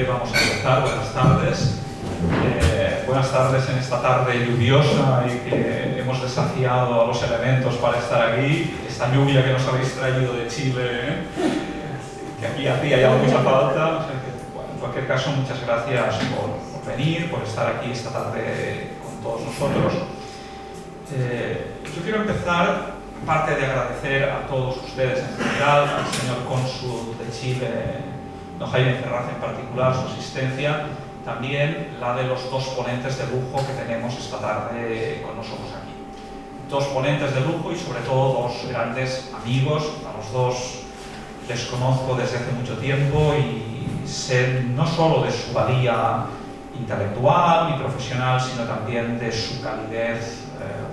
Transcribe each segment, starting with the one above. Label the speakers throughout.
Speaker 1: vamos a empezar. Buenas tardes. Buenas tardes en esta tarde lluviosa y que hemos desafiado a los elementos para estar aquí. Esta lluvia que nos habéis traído de Chile, que aquí hacía ya mucha falta. O sea que, bueno, en cualquier caso, muchas gracias por venir, por estar aquí esta tarde con todos nosotros. Yo quiero empezar, aparte de agradecer a todos ustedes en general, al señor cónsul de Chile, don Jaime Ferraz en particular, su asistencia, también la de los dos ponentes de lujo que tenemos esta tarde con nosotros aquí. Dos ponentes de lujo y sobre todo dos grandes amigos. A los dos les conozco desde hace mucho tiempo y sé no solo de su valía intelectual y profesional, sino también de su calidez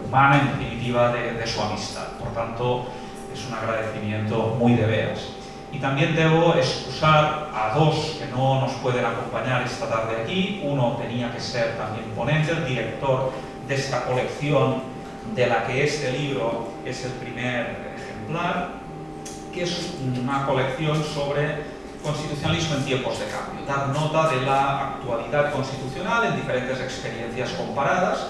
Speaker 1: humana, en definitiva de su amistad. Por tanto, es un agradecimiento muy de veras. Y también debo excusar a dos que no nos pueden acompañar esta tarde aquí. Uno tenía que ser también ponente, el director de esta colección de la que este libro es el primer ejemplar, que es una colección sobre constitucionalismo en tiempos de cambio, dar nota de la actualidad constitucional en diferentes experiencias comparadas.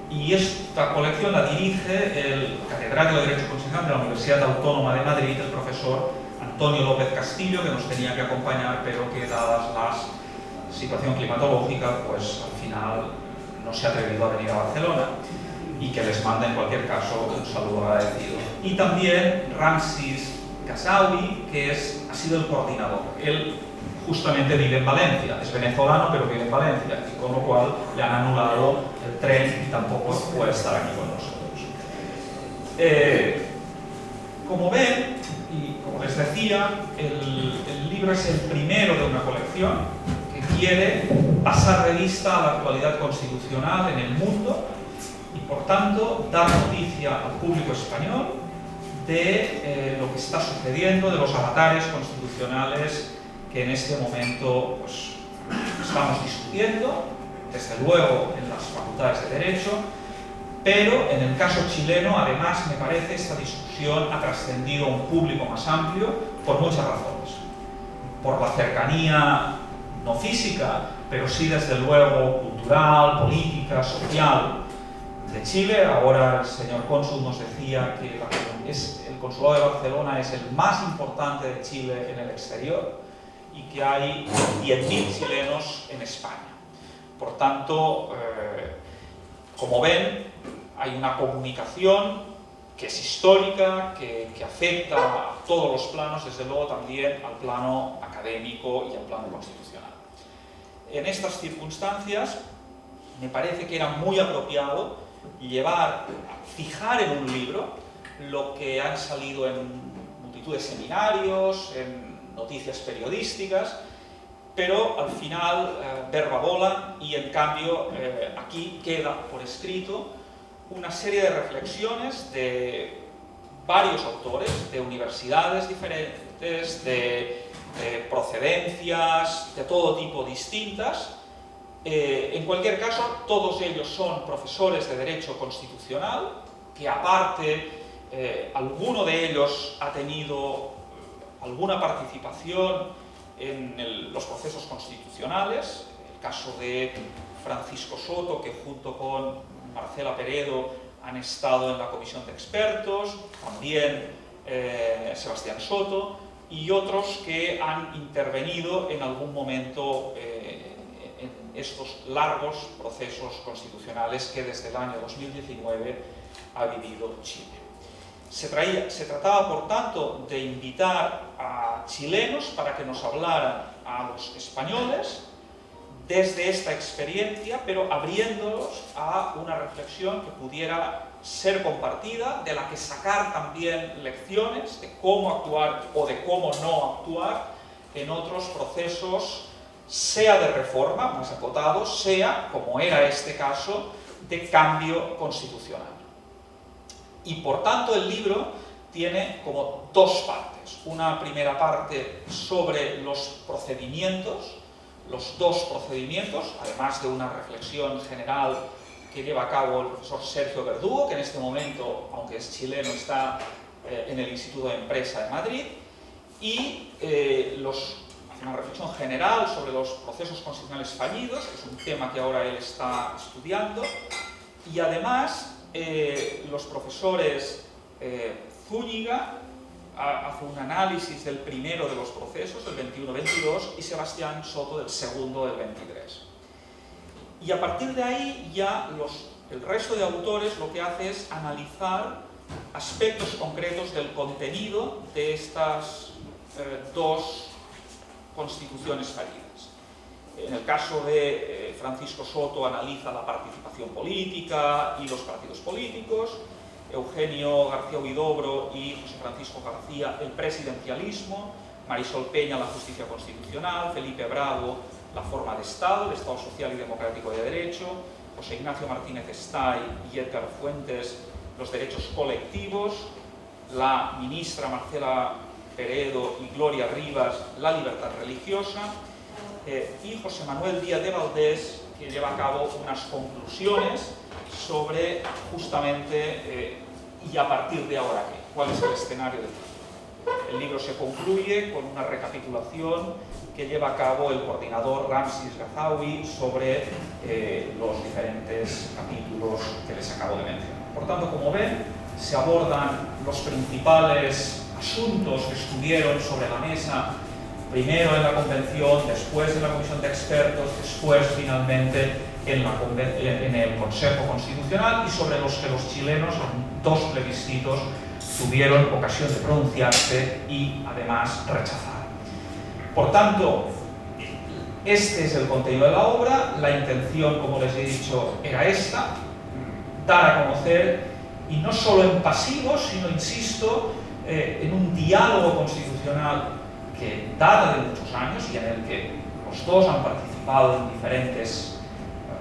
Speaker 1: Y esta colección la dirige el catedrático de Derecho Constitucional de la Universidad Autónoma de Madrid, el profesor Antonio López Castillo, que nos tenía que acompañar, pero que dadas la situación climatológica, pues al final no se ha atrevido a venir a Barcelona, y que les manda en cualquier caso un saludo agradecido. Y también Ramsis Casawi, que ha sido el coordinador. Él justamente vive en Valencia, es venezolano pero vive en Valencia, y con lo cual le han anulado el tren y tampoco puede estar aquí con nosotros. Como ven, y como les decía, el libro es el primero de una colección que quiere pasar revista a la actualidad constitucional en el mundo y, por tanto, dar noticia al público español de lo que está sucediendo, de los avatares constitucionales que en este momento pues, estamos discutiendo, desde luego en las facultades de Derecho, pero en el caso chileno, además, me parece, esta discusión ha trascendido a un público más amplio por muchas razones. Por la cercanía, no física, pero sí desde luego cultural, política, social de Chile. Ahora el señor cónsul nos decía que el consulado de Barcelona es el más importante de Chile en el exterior y que hay 10.000 chilenos en España. Por tanto, como ven, hay una comunicación que es histórica, que afecta a todos los planos, desde luego también al plano académico y al plano constitucional. En estas circunstancias, me parece que era muy apropiado fijar en un libro lo que han salido en multitud de seminarios, en noticias periodísticas, pero al final verba volant y en cambio aquí queda por escrito una serie de reflexiones de varios autores, de universidades diferentes, de procedencias de todo tipo distintas. En cualquier caso, todos ellos son profesores de Derecho Constitucional, que aparte alguno de ellos ha tenido alguna participación en los procesos constitucionales. El caso de Francisco Soto, que junto con Marcela Peredo han estado en la comisión de expertos, también Sebastián Soto y otros que han intervenido en algún momento en estos largos procesos constitucionales que desde el año 2019 ha vivido Chile. Se trataba, por tanto, de invitar a chilenos para que nos hablaran a los españoles desde esta experiencia, pero abriéndolos a una reflexión que pudiera ser compartida, de la que sacar también lecciones de cómo actuar o de cómo no actuar en otros procesos, sea de reforma, más acotado, sea, como era este caso, de cambio constitucional. Y por tanto el libro tiene como dos partes. Una primera parte sobre los procedimientos, los dos procedimientos, además de una reflexión general que lleva a cabo el profesor Sergio Verdugo, que en este momento, aunque es chileno, está en el Instituto de Empresa de Madrid, y los una reflexión general sobre los procesos constitucionales fallidos, que es un tema que ahora él está estudiando, y además los profesores Zúñiga hace un análisis del primero de los procesos, del 21-22, y Sebastián Soto del segundo, del 23. Y a partir de ahí ya el resto de autores lo que hace es analizar aspectos concretos del contenido de estas dos constituciones fallidas. En el caso de Francisco Soto analiza la participación política y los partidos políticos, Eugenio García Huidobro y José Francisco García el presidencialismo, Marisol Peña la justicia constitucional, Felipe Bravo la forma de Estado, el Estado social y democrático de derecho, José Ignacio Martínez Estay y Edgar Fuentes los derechos colectivos, la ministra Marcela Peredo y Gloria Rivas la libertad religiosa, y José Manuel Díaz de Valdés, que lleva a cabo unas conclusiones sobre justamente y a partir de ahora qué, cuál es el escenario del libro. El libro se concluye con una recapitulación que lleva a cabo el coordinador Ramsis Gazaoui sobre los diferentes capítulos que les acabo de mencionar. Por tanto, como ven, se abordan los principales asuntos que estuvieron sobre la mesa, primero en la convención, después en la comisión de expertos, después finalmente en el Consejo Constitucional, y sobre los que los chilenos en dos plebiscitos tuvieron ocasión de pronunciarse y además rechazar. Por tanto, este es el contenido de la obra. La intención, como les he dicho, era esta: dar a conocer, y no solo en pasivo, sino, insisto, en un diálogo constitucional que data de muchos años y en el que los dos han participado en diferentes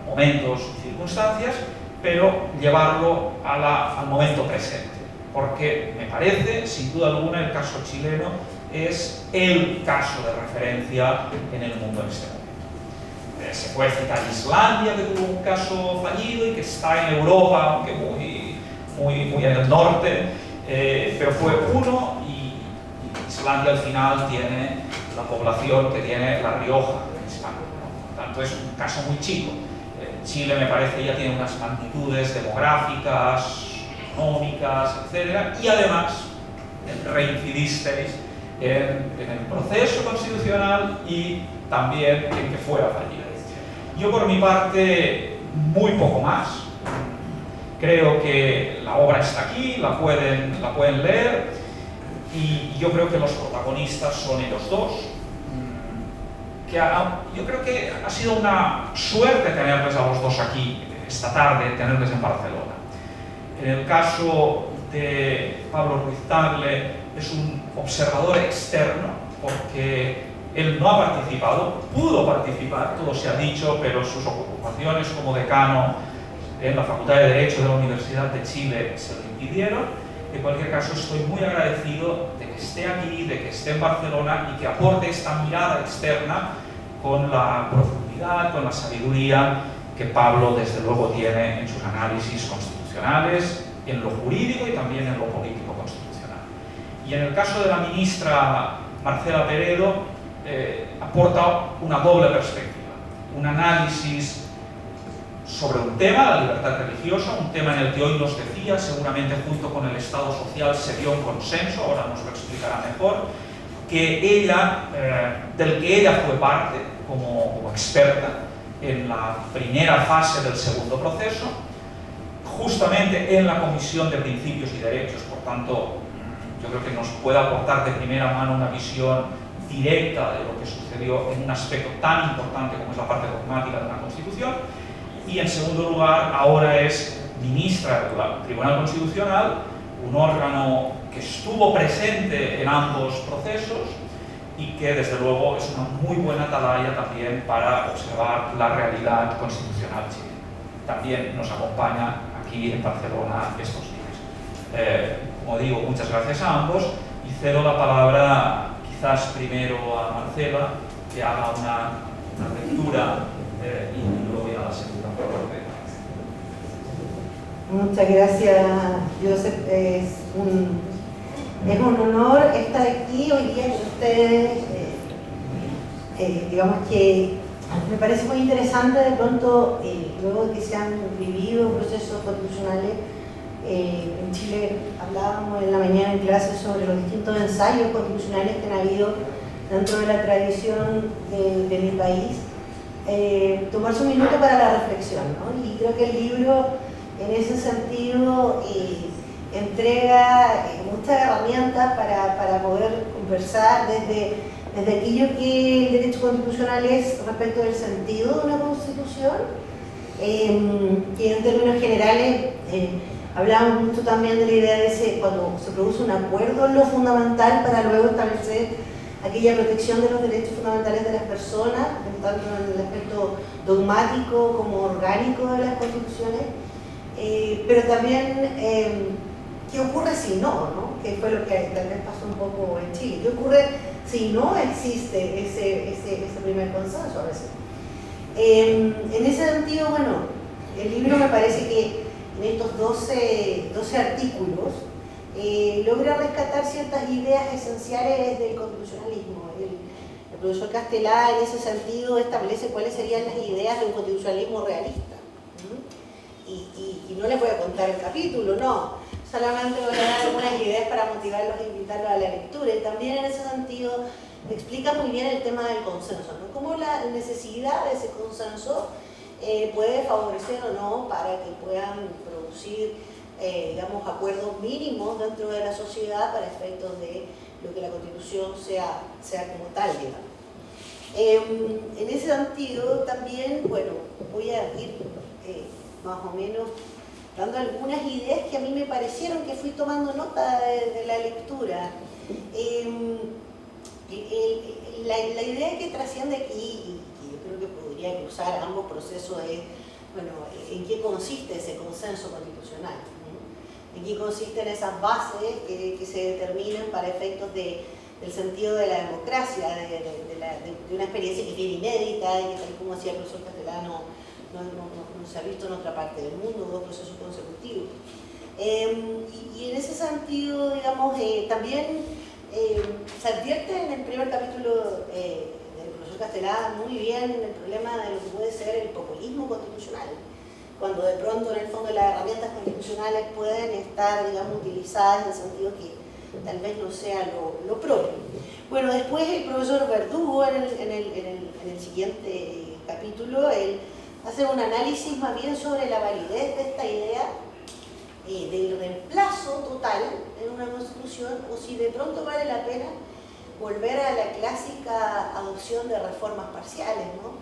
Speaker 1: momentos y circunstancias, pero llevarlo al momento presente, porque me parece, sin duda alguna, el caso chileno es el caso de referencia en el mundo en este momento. Se puede citar Islandia, que tuvo un caso fallido y que está en Europa, aunque muy en el norte, pero fue uno, y Islandia al final tiene la población que tiene La Rioja en España, ¿no? Por tanto, es un caso muy chico. Chile, me parece, ya tiene unas magnitudes demográficas, económicas, etc. Y además reincidisteis en el proceso constitucional y también en que fuera fallido. Yo, por mi parte, muy poco más. Creo que la obra está aquí, la pueden leer, y yo creo que los protagonistas son ellos dos. Yo creo que ha sido una suerte tenerles a los dos aquí esta tarde, tenerles en Barcelona. En el caso de Pablo Ruiz Tagle, es un observador externo, porque él no ha participado, pudo participar, todo se ha dicho, pero sus ocupaciones como decano en la Facultad de Derecho de la Universidad de Chile se lo impidieron. En cualquier caso, estoy muy agradecido de que esté aquí, de que esté en Barcelona y que aporte esta mirada externa con la profundidad, con la sabiduría que Pablo, desde luego, tiene en sus análisis constitucionales, en lo jurídico y también en lo político constitucional. Y en el caso de la ministra Marcela Peredo, aporta una doble perspectiva, un análisis sobre un tema, la libertad religiosa, un tema en el que hoy nos decía, seguramente junto con el Estado social se dio un consenso, ahora nos lo explicará mejor, que del que ella fue parte como experta en la primera fase del segundo proceso, justamente en la Comisión de Principios y Derechos. Por tanto, yo creo que nos puede aportar de primera mano una visión directa de lo que sucedió en un aspecto tan importante como es la parte dogmática de una Constitución. Y en segundo lugar, ahora es ministra del Tribunal Constitucional, un órgano que estuvo presente en ambos procesos y que desde luego es una muy buena atalaya también para observar la realidad constitucional chilena. También nos acompaña aquí en Barcelona estos días. Como digo, muchas gracias a ambos, y cedo la palabra quizás primero a Marcela, que haga una lectura y luego ya la segunda parte.
Speaker 2: Muchas gracias, Josep. Es un honor estar aquí hoy día con ustedes, digamos que me parece muy interesante de pronto, luego de que se han vivido procesos constitucionales, en Chile hablábamos en la mañana en clase sobre los distintos ensayos constitucionales que han habido dentro de la tradición de mi país, tomarse un minuto para la reflexión, ¿no? Y creo que el libro en ese sentido entrega muchas herramientas para poder conversar desde aquello que el derecho constitucional es respecto del sentido de una constitución, que en términos generales hablamos mucho también de la idea de cuando se produce un acuerdo en lo fundamental para luego establecer aquella protección de los derechos fundamentales de las personas, tanto en el aspecto dogmático como orgánico de las constituciones, pero también qué ocurre si no, que fue lo que tal vez pasó un poco en Chile. ¿Qué ocurre si no existe ese primer consenso a veces? En ese sentido, bueno, el libro me parece que en estos 12 artículos logra rescatar ciertas ideas esenciales del constitucionalismo. El profesor Castelá en ese sentido establece cuáles serían las ideas de un constitucionalismo realista. Y no les voy a contar el capítulo, no. Solamente voy a dar algunas ideas para motivarlos e invitarlos a la lectura. Y también en ese sentido explica muy bien el tema del consenso, ¿no? Cómo la necesidad de ese consenso puede favorecer o no para que puedan producir, digamos, acuerdos mínimos dentro de la sociedad para efectos de lo que la Constitución sea como tal, digamos. En ese sentido también, bueno, voy a ir más o menos dando algunas ideas que a mí me parecieron que fui tomando nota de la lectura. La idea que trasciende aquí, y yo creo que podría cruzar ambos procesos, es, bueno, ¿en qué consiste ese consenso constitucional? ¿En qué consisten esas bases que se determinan para efectos del sentido de la democracia, de una experiencia que tiene inédita y que, tal como decía el profesor Castelá, no se ha visto en otra parte del mundo, dos procesos consecutivos. Y en ese sentido, digamos, también se advierte en el primer capítulo del profesor Castelá muy bien el problema de lo que puede ser el populismo constitucional, cuando de pronto en el fondo las herramientas constitucionales pueden estar, digamos, utilizadas en el sentido que tal vez no sea lo propio. Bueno, después el profesor Verdugo en el siguiente capítulo, él hace un análisis más bien sobre la validez de esta idea del reemplazo total en una constitución, o si de pronto vale la pena volver a la clásica adopción de reformas parciales, ¿no?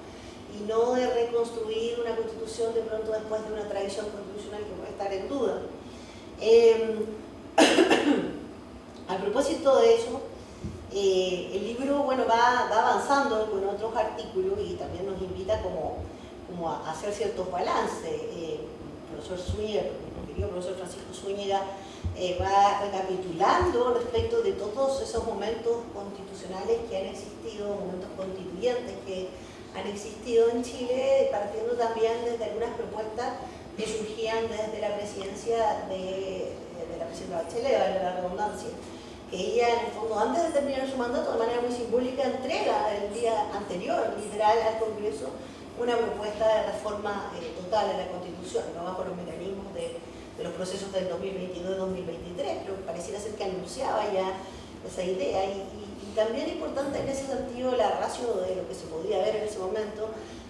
Speaker 2: Y no de reconstruir una constitución de pronto después de una tradición constitucional que puede estar en duda. A propósito de eso, el libro, bueno, va avanzando con otros artículos y también nos invita como a hacer ciertos balances. El profesor Zúñiga, el querido profesor Francisco Zúñiga, va recapitulando respecto de todos esos momentos constitucionales que han existido, momentos constituyentes que han existido en Chile, partiendo también desde algunas propuestas que surgían desde la presidencia de la presidenta Bachelet, de la redundancia, que ella en el fondo, antes de terminar su mandato, de manera muy simbólica, entrega el día anterior, literal, al Congreso, una propuesta de reforma total de la Constitución, no bajo los mecanismos de los procesos del 2022-2023, pero pareciera ser que anunciaba ya esa idea. Y también importante en ese sentido la ratio de lo que se podía ver en ese momento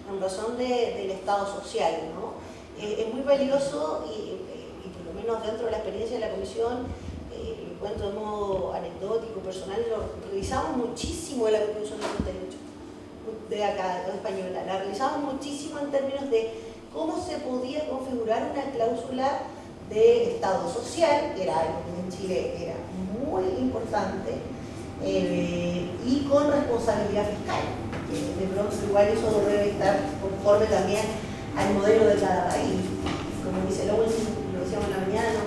Speaker 2: en razón del Estado social, ¿no? Es muy valioso y por lo menos dentro de la experiencia de la Comisión, lo cuento de modo anecdótico, personal, lo revisamos muchísimo en la Constitución del 98, de acá, de española, la revisamos muchísimo en términos de cómo se podía configurar una cláusula de Estado social, que era algo que en Chile era muy importante, y con responsabilidad fiscal. De pronto igual eso debe estar conforme también al modelo de cada país. Como dice Lowell, lo decíamos en la mañana,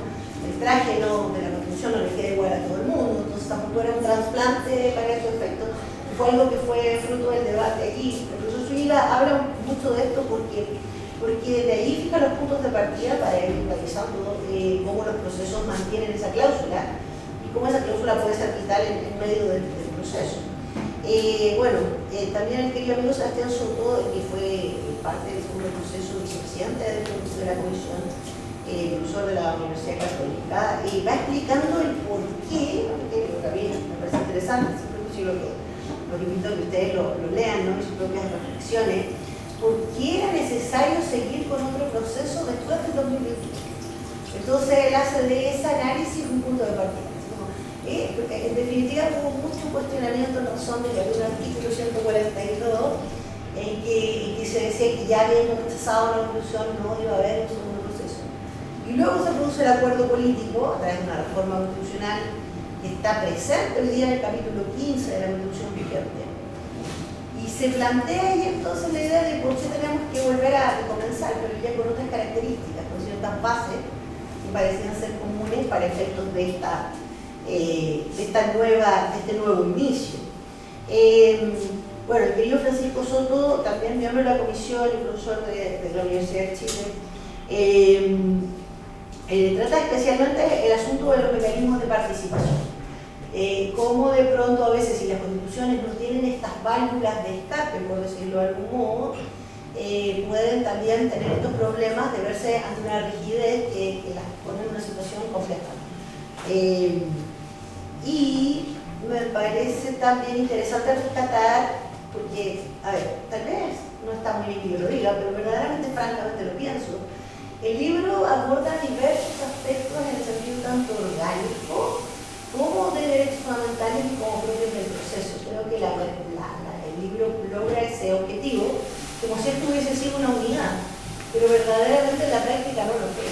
Speaker 2: el traje de la Constitución no le queda igual a todo el mundo, entonces tampoco era un trasplante para estos efectos. Fue algo que fue fruto del debate aquí. El profesor Zúñiga habla mucho de esto porque de ahí fija los puntos de partida para ir revisando cómo los procesos mantienen esa cláusula y cómo esa cláusula puede ser vital en medio del proceso. También el querido amigo Sebastián Soto, que fue parte del segundo proceso vicepresidente de la comisión, profesor de la Universidad Católica, va explicando el por qué, que a mí me parece interesante, siempre los invito a que ustedes lo lean, ¿no? Y sus propias reflexiones, por qué era necesario seguir con otro proceso después del 2021. Entonces él hace de ese análisis un punto de partida. En definitiva hubo mucho cuestionamiento en razón de que había un artículo 142 en que se decía que ya habiendo rechazado la conclusión no iba a haber un segundo proceso. Y luego se produce el acuerdo político a través de una reforma constitucional que está presente hoy día en el capítulo 15 de la Constitución vigente. Y se plantea ahí entonces la idea de por qué tenemos que volver a comenzar, pero ya con otras características, con ciertas bases que parecían ser comunes para efectos de este nuevo inicio. El querido Francisco Soto, también miembro de la comisión y profesor de la Universidad de Chile, trata especialmente el asunto de los mecanismos de participación. Cómo de pronto a veces, si las constituciones no tienen estas válvulas de escape, por decirlo de algún modo, pueden también tener estos problemas de verse ante una rigidez que las pone en una situación compleja. Y me parece también interesante rescatar, porque, tal vez no está muy bien que yo lo diga, pero verdaderamente, francamente lo pienso, el libro aborda diversos aspectos en el sentido tanto orgánico como de derechos fundamentales y como propios del proceso. Creo que el libro logra ese objetivo, como si esto hubiese sido una unidad, pero verdaderamente en la práctica no lo fue,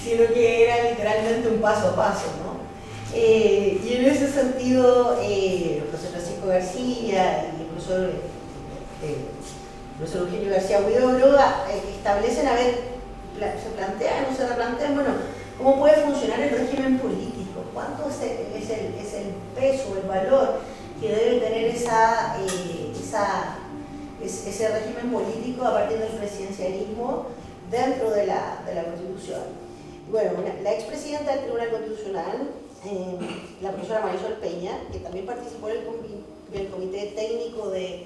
Speaker 2: sino que era literalmente un paso a paso, ¿no? Y en ese sentido, el profesor Francisco García y el profesor Eugenio García Huidobro establecen, se plantean o se replantean, cómo puede funcionar el régimen político, cuánto es el peso, el valor que debe tener ese régimen político a partir del presidencialismo dentro de la Constitución. La expresidenta del Tribunal Constitucional, la profesora Marisol Peña, que también participó en el comité técnico de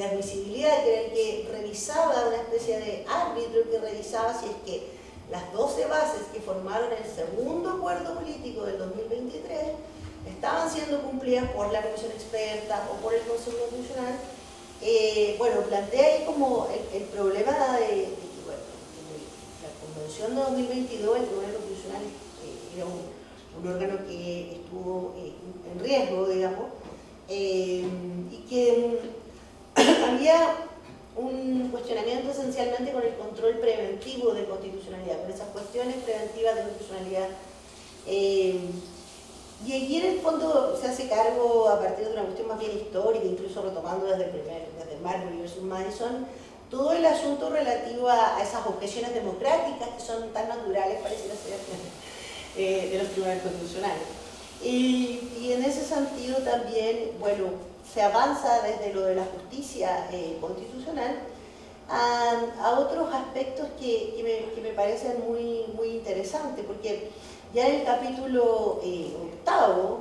Speaker 2: admisibilidad, que era el que revisaba, una especie de árbitro que revisaba si es que las 12 bases que formaron el segundo acuerdo político del 2023 estaban siendo cumplidas por la comisión experta o por el Consejo Constitucional. Plantea ahí como el problema de la Convención de 2022, el Tribunal Constitucional era un órgano que estuvo en riesgo, digamos, y que había un cuestionamiento esencialmente con el control preventivo de constitucionalidad, con esas cuestiones preventivas de constitucionalidad. Y allí en el fondo se hace cargo, a partir de una cuestión más bien histórica, incluso retomando desde Marbury versus Madison, todo el asunto relativo a esas objeciones democráticas que son tan naturales, pareciera ser, de los tribunales constitucionales. Y en ese sentido también, se avanza desde lo de la justicia constitucional a otros aspectos que me parecen muy interesantes, porque ya en el capítulo 8º,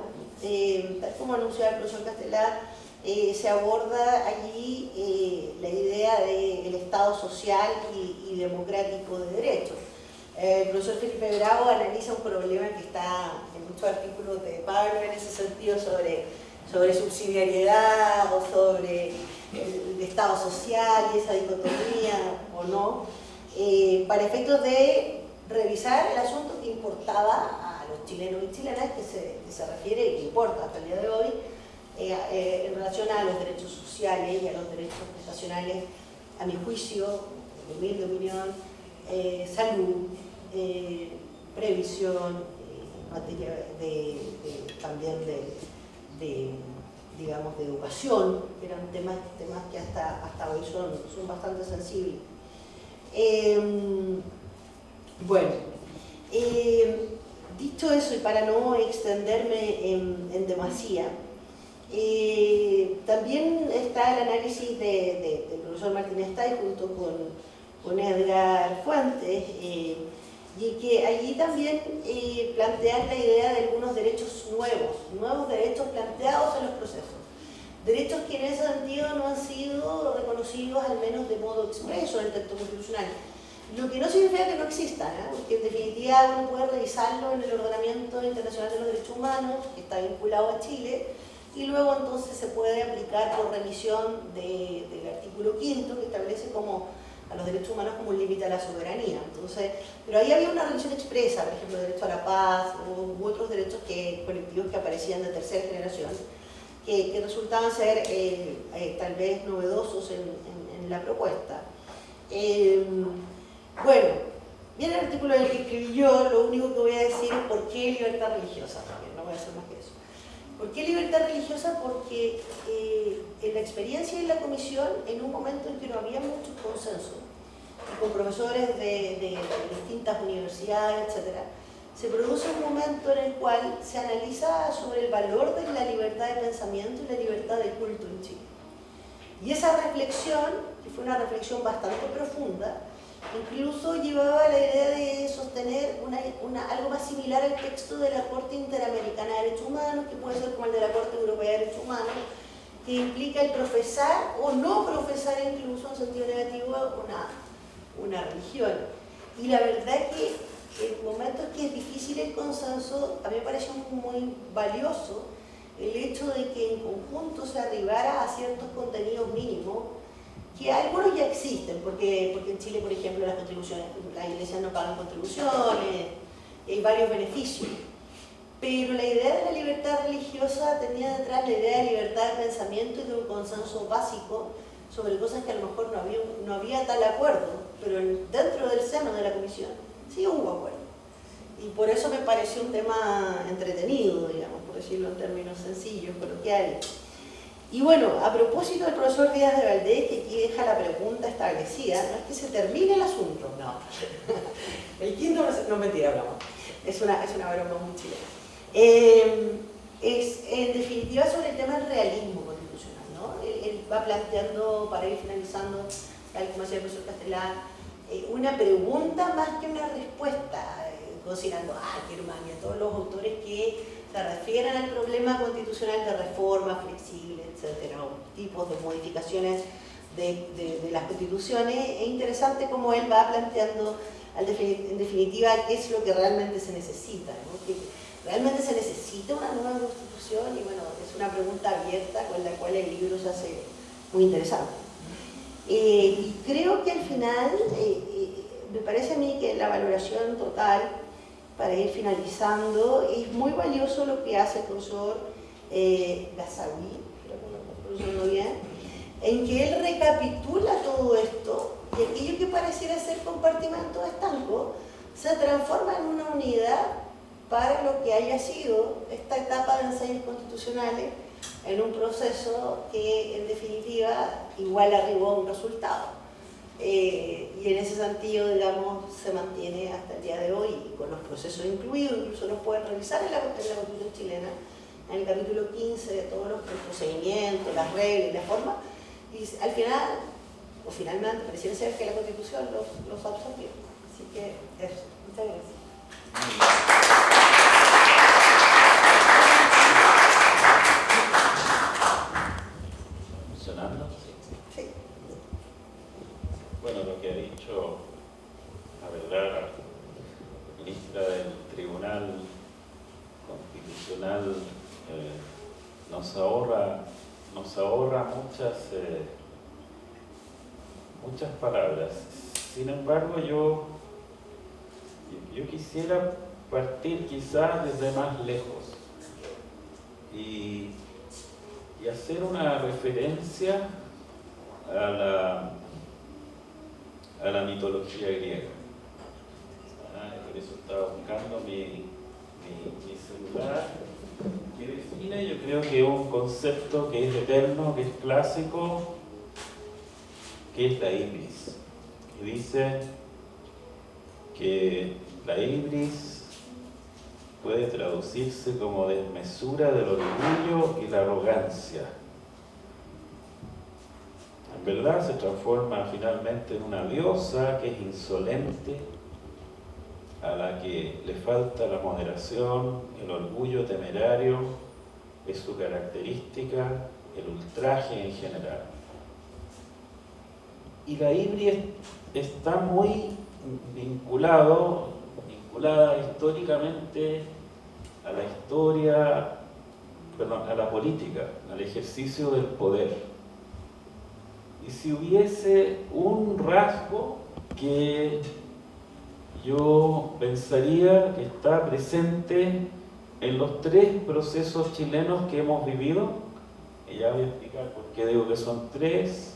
Speaker 2: tal como anunciaba el profesor Castelar, se aborda allí la idea del Estado social y democrático de derecho. El profesor Felipe Bravo analiza un problema que está en muchos artículos de Pablo en ese sentido sobre subsidiariedad o sobre el Estado social y esa dicotomía o no, para efectos de revisar el asunto que importaba a los chilenos y chilenas, que se refiere y que importa hasta el día de hoy, en relación a los derechos sociales y a los derechos prestacionales, a mi juicio, en mi humilde opinión, salud, previsión, materia también digamos, de educación, que eran temas que hasta hoy son bastante sensibles. Dicho eso, y para no extenderme en demasía, también está el análisis del profesor Martínez Tay junto con Edgar Fuentes, y que allí también plantean la idea de algunos derechos nuevos derechos planteados en los procesos. derechos que en ese sentido no han sido reconocidos al menos de modo expreso en el texto constitucional. Lo que no significa que no existan, porque en definitiva uno puede revisarlo en el ordenamiento internacional de los derechos humanos, que está vinculado a Chile, y luego entonces se puede aplicar por revisión del artículo 5º, que establece como a los derechos humanos como un límite a la soberanía. Entonces, pero ahí había una revisión expresa, por ejemplo, el derecho a la paz u otros derechos colectivos que aparecían de tercera generación, que resultaban ser tal vez novedosos en la propuesta. Bueno, viene el artículo del que escribí yo, lo único que voy a decir es por qué libertad religiosa, porque no voy a hacer más que eso. ¿Por qué libertad religiosa? Porque en la experiencia en la comisión, en un momento en que no había mucho consenso, y con profesores de distintas universidades, etc., se produce un momento en el cual se analiza sobre el valor de la libertad de pensamiento y la libertad de culto en Chile. Y esa reflexión, que fue una reflexión bastante profunda, incluso llevaba la idea de sostener algo más similar al texto de la Corte Interamericana de Derechos Humanos, que puede ser como el de la Corte Europea de Derechos Humanos, que implica el profesar o no profesar incluso en sentido negativo una religión. Y la verdad es que en momentos que es difícil el consenso, a mí me pareció muy valioso el hecho de que en conjunto se arribara a ciertos contenidos mínimos, que algunos ya existen, porque en Chile, por ejemplo, las iglesias no pagan contribuciones, hay varios beneficios, pero la idea de la libertad religiosa tenía detrás la idea de libertad de pensamiento y de un consenso básico sobre cosas que a lo mejor no había tal acuerdo, pero dentro del seno de la comisión sí hubo acuerdo. Y por eso me pareció un tema entretenido, digamos, por decirlo en términos sencillos, coloquiales. Y bueno, a propósito del profesor Díaz de Valdés, que aquí deja la pregunta establecida, no es que se termine el asunto, no. El quinto, no, mentira, broma. Es una broma muy chilena. Es en definitiva sobre el tema del realismo constitucional, ¿no? Él va planteando, para ir finalizando, tal como decía el profesor Castelá, una pregunta más que una respuesta, considerando a Germán y a todos los autores que se refieren al problema constitucional de reforma flexible, etcétera, o tipos de modificaciones de las constituciones. Es interesante cómo él va planteando, en definitiva, qué es lo que realmente se necesita, ¿no? Que realmente se necesita una nueva constitución, y bueno, es una pregunta abierta con la cual el libro se hace muy interesante. Y creo que al final, me parece a mí que la valoración total, para ir finalizando, es muy valioso lo que hace el profesor Gazawi, creo que lo estoy pronunciando bien, en que él recapitula todo esto y aquello que pareciera ser compartimentos estancos se transforma en una unidad para lo que haya sido esta etapa de ensayos constitucionales en un proceso que en definitiva igual arribó a un resultado. Y en ese sentido, digamos, se mantiene hasta el día de hoy, con los procesos incluidos, incluso los pueden revisar en la Constitución chilena, en el capítulo 15 de todos los procedimientos, las reglas y las formas, y al final, o finalmente, pareciera ser que la Constitución los absorbió. Así que eso, muchas gracias.
Speaker 3: ¿Funcionando?
Speaker 2: Sí.
Speaker 3: Bueno, lo que ha dicho la verdad la ministra del Tribunal Constitucional nos ahorra muchas palabras. Sin embargo, yo quisiera partir quizás desde más lejos y hacer una referencia a la mitología griega. Por eso estaba buscando mi celular, que define, yo creo que un concepto que es eterno, que es clásico, que es la ibris. Que dice que la ibris puede traducirse como desmesura del orgullo y la arrogancia. En verdad se transforma finalmente en una diosa que es insolente, a la que le falta la moderación, el orgullo temerario es su característica, el ultraje en general. Y la IBRI está muy vinculada históricamente a la historia, a la política, al ejercicio del poder. Y si hubiese un rasgo que yo pensaría que está presente en los 3 procesos chilenos que hemos vivido, y ya voy a explicar por qué digo que son 3,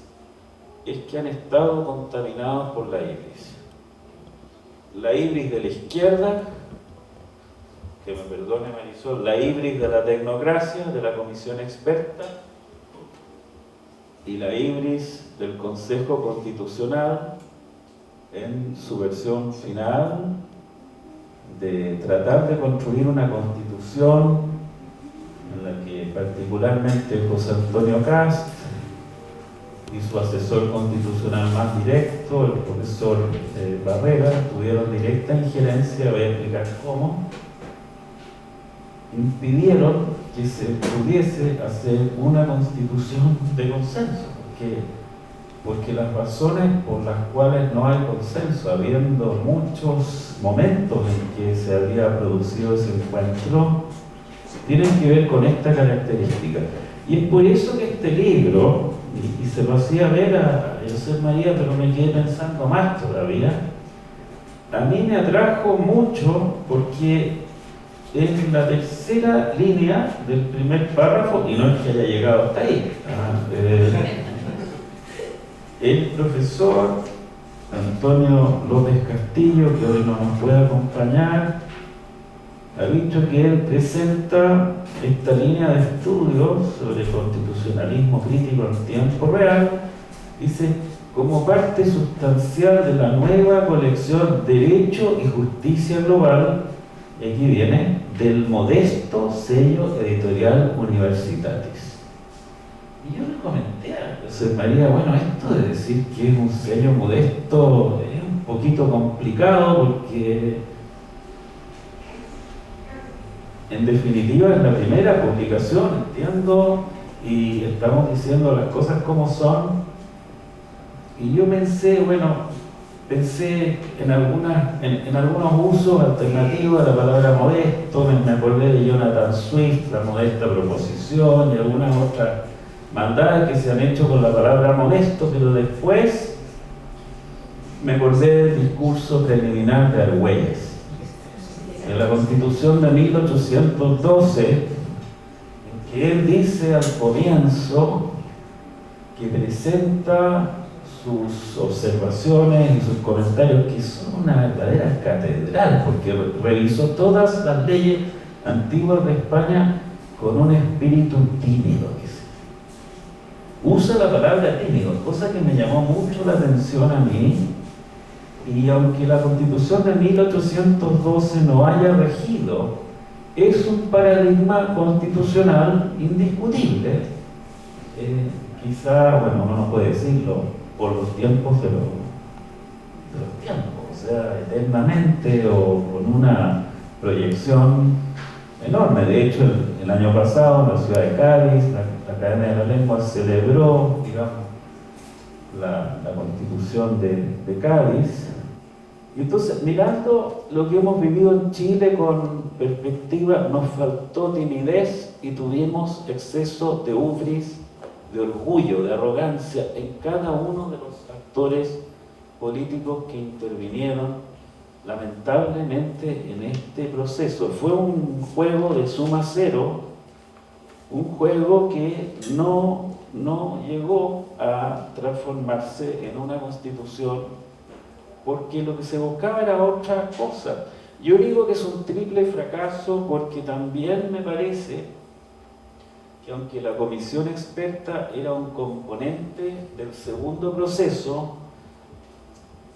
Speaker 3: es que han estado contaminados por la ibris. La ibris de la izquierda, que me perdone Marisol, la ibris de la tecnocracia, de la comisión experta, y la ibris del Consejo Constitucional en su versión final de tratar de construir una constitución en la que particularmente José Antonio Kast y su asesor constitucional más directo, el profesor Barrera, tuvieron directa injerencia, voy a explicar cómo, impidieron que se pudiese hacer una constitución de consenso, porque las razones por las cuales no hay consenso, habiendo muchos momentos en que se había producido ese encuentro, tienen que ver con esta característica. Y es por eso que este libro, y se lo hacía ver a José María, pero me quedé pensando más todavía, a mí me atrajo mucho porque en la tercera línea del primer párrafo, y no es que haya llegado hasta ahí, el profesor Antonio López Castillo, que hoy no nos puede acompañar, ha dicho que él presenta esta línea de estudios sobre constitucionalismo crítico en tiempo real, dice, como parte sustancial de la nueva colección Derecho y Justicia Global, y aquí viene, del modesto sello editorial Universitatis. Y yo le comenté a José María, bueno, esto de decir que es un sello modesto es un poquito complicado porque en definitiva es la primera publicación, entiendo, y estamos diciendo las cosas como son. Y yo pensé en algunos usos alternativos de la palabra modesto, me acordé de Jonathan Swift, la modesta proposición, y algunas otras maldades que se han hecho con la palabra modesto, pero después me acordé del discurso preliminar de Argüelles, de la Constitución de 1812, en que él dice al comienzo que presenta sus observaciones y sus comentarios, que son una verdadera catedral, porque revisó todas las leyes antiguas de España con un espíritu tímido. Usa la palabra tímido, cosa que me llamó mucho la atención a mí, y aunque la Constitución de 1812 no haya regido, es un paradigma constitucional indiscutible. Quizá, bueno, uno no puede decirlo, por los tiempos de los tiempos, o sea, eternamente o con una proyección enorme. De hecho, el año pasado en la ciudad de Cádiz, la Academia de la Lengua celebró, digamos, la Constitución de Cádiz. Y entonces, mirando lo que hemos vivido en Chile con perspectiva, nos faltó timidez y tuvimos exceso de ubris, de orgullo, de arrogancia en cada uno de los actores políticos que intervinieron lamentablemente en este proceso. Fue un juego de suma cero, un juego que no llegó a transformarse en una constitución, porque lo que se buscaba era otra cosa. Yo digo que es un triple fracaso porque también me parece que aunque la comisión experta era un componente del segundo proceso,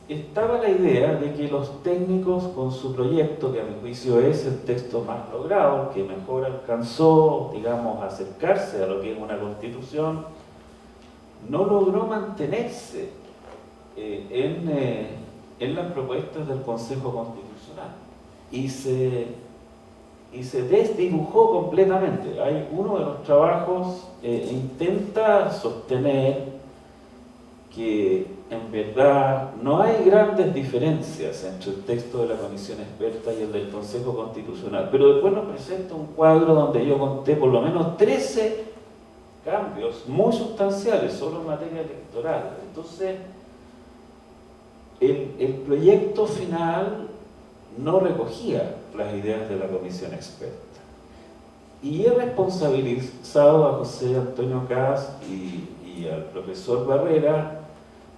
Speaker 3: estaba la idea de que los técnicos con su proyecto, que a mi juicio es el texto más logrado, que mejor alcanzó, digamos, acercarse a lo que es una constitución, no logró mantenerse en las propuestas del Consejo Constitucional y se y se desdibujó completamente. Hay uno de los trabajos intenta sostener que en verdad no hay grandes diferencias entre el texto de la comisión experta y el del Consejo Constitucional, pero después nos presenta un cuadro donde yo conté por lo menos 13 cambios muy sustanciales solo en materia electoral. Entonces, el proyecto final no recogía las ideas de la comisión experta. Y he responsabilizado a José Antonio Caz y al profesor Barrera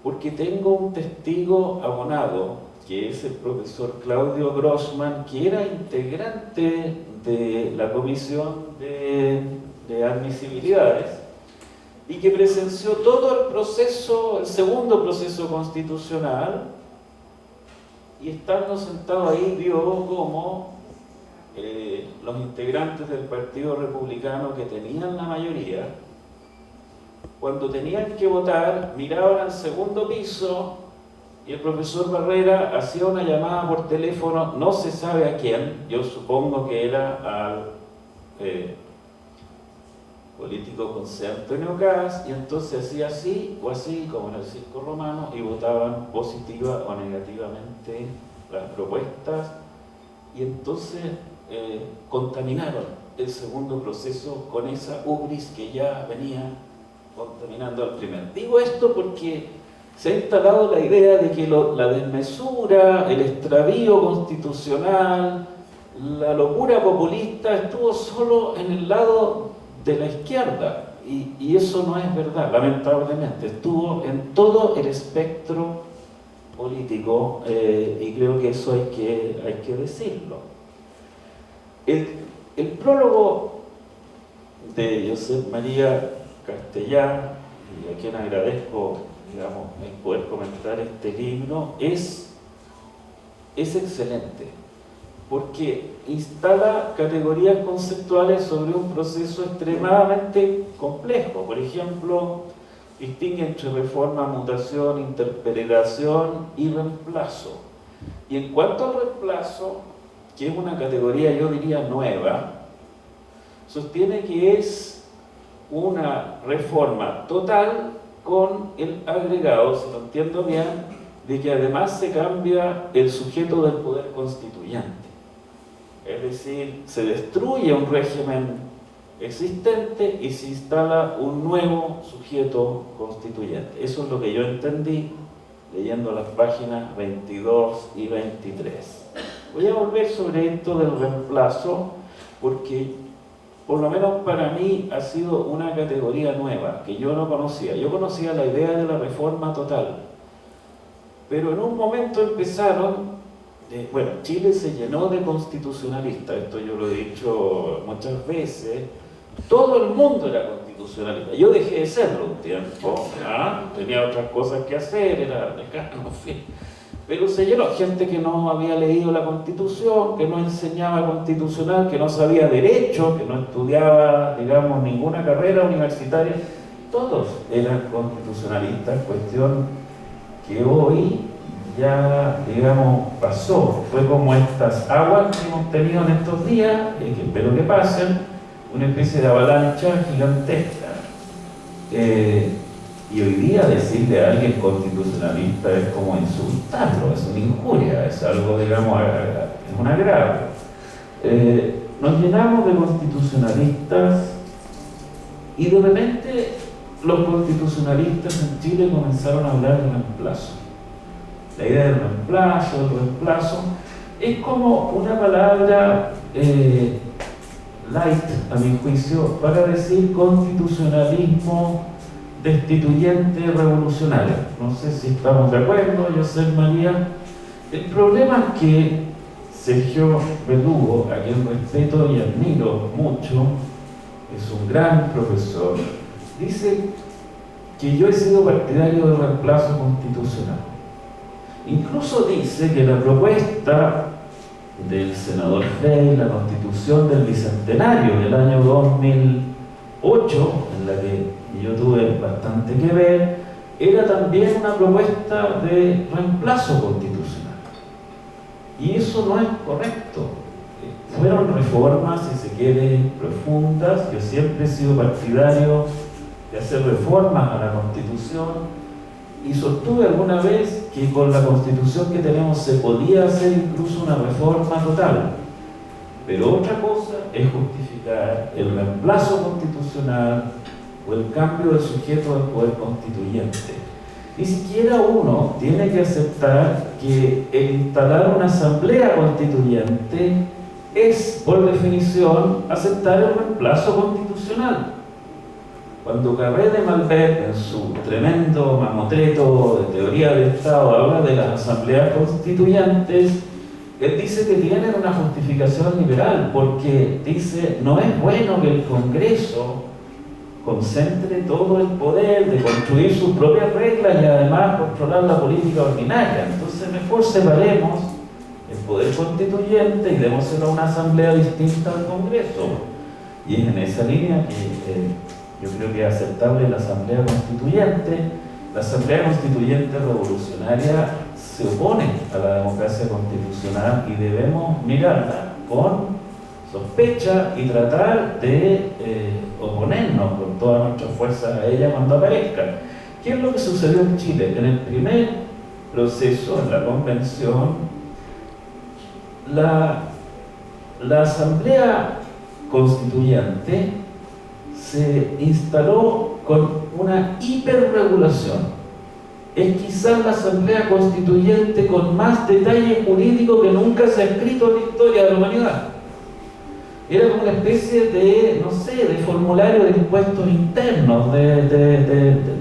Speaker 3: porque tengo un testigo abonado, que es el profesor Claudio Grossman, que era integrante de la comisión de admisibilidades y que presenció todo el proceso, el segundo proceso constitucional, y estando sentado ahí vio cómo los integrantes del Partido Republicano que tenían la mayoría, cuando tenían que votar, miraban al segundo piso y el profesor Barrera hacía una llamada por teléfono, no se sabe a quién, yo supongo que era al político José Antonio Caz, y entonces hacía así o así, como en el circo romano, y votaban positiva o negativamente las propuestas, y entonces contaminaron el segundo proceso con esa ubris que ya venía contaminando al primero. Digo esto porque se ha instalado la idea de que la desmesura, el extravío constitucional, la locura populista estuvo solo en el lado de la izquierda, y eso no es verdad, lamentablemente. Estuvo en todo el espectro político, y creo que eso hay que decirlo. El prólogo de Josep María Castellà, y a quien agradezco, digamos, el poder comentar este libro, es excelente, porque instala categorías conceptuales sobre un proceso extremadamente complejo. Por ejemplo, distingue entre reforma, mutación, interpretación y reemplazo. Y en cuanto al reemplazo, que es una categoría, yo diría, nueva, sostiene que es una reforma total con el agregado, si lo entiendo bien, de que además se cambia el sujeto del poder constituyente. Es decir, se destruye un régimen existente y se instala un nuevo sujeto constituyente. Eso es lo que yo entendí leyendo las páginas 22 y 23. Voy a volver sobre esto del reemplazo porque, por lo menos para mí, ha sido una categoría nueva que yo no conocía. Yo conocía la idea de la reforma total, pero en un momento empezaron, bueno, Chile se llenó de constitucionalistas, esto yo lo he dicho muchas veces, todo el mundo era constitucionalista. Yo dejé de serlo un tiempo, tenía otras cosas que hacer, era decano, en fin. Pero se llenó gente que no había leído la Constitución, que no enseñaba constitucional, que no sabía derecho, que no estudiaba, digamos, ninguna carrera universitaria. Todos eran constitucionalistas, cuestión que hoy ya, digamos, pasó. Fue como estas aguas que hemos tenido en estos días, que espero que pasen, una especie de avalancha gigantesca. Y hoy día decirle a alguien constitucionalista es como insultarlo, es una injuria, es algo, digamos, es un agravio. Nos llenamos de constitucionalistas y de repente los constitucionalistas en Chile comenzaron a hablar de reemplazo. La idea del reemplazo, es como una palabra light, a mi juicio, para decir constitucionalismo destituyente revolucionario. No sé si estamos de acuerdo, José María. El problema es que Sergio Verdugo, a quien respeto y admiro mucho, es un gran profesor, dice que yo he sido partidario del reemplazo constitucional. Incluso dice que la propuesta del senador Frey, la constitución del bicentenario del año 2008, en la que yo tuve bastante que ver, era también una propuesta de reemplazo constitucional. Y eso no es correcto. fueron reformas, si se quiere, profundas. Yo siempre he sido partidario de hacer reformas a la Constitución y sostuve alguna vez que con la Constitución que tenemos se podía hacer incluso una reforma total. Pero otra cosa es justificar el reemplazo constitucional o el cambio del sujeto del poder constituyente. Ni siquiera uno tiene que aceptar que el instalar una asamblea constituyente es, por definición, aceptar el reemplazo constitucional. Cuando Carré de Malbec, en su tremendo mamotreto de teoría del Estado, habla de las asambleas constituyentes, él dice que tienen una justificación liberal, porque dice, no es bueno que el Congreso concentre todo el poder de construir sus propias reglas y además controlar la política ordinaria. Entonces mejor separemos el poder constituyente y démoselo a una asamblea distinta al Congreso. Y es en esa línea que yo creo que es aceptable la asamblea constituyente. La asamblea constituyente revolucionaria se opone a la democracia constitucional y debemos mirarla con sospecha y tratar de oponernos con todas nuestras fuerzas a ella cuando aparezca. ¿Qué es lo que sucedió en Chile? En el primer proceso, en la convención, la asamblea constituyente se instaló con una hiperregulación. Es quizás la asamblea constituyente con más detalle jurídico que nunca se ha escrito en la historia de la humanidad. Era como una especie de, no sé, de formulario de impuestos internos,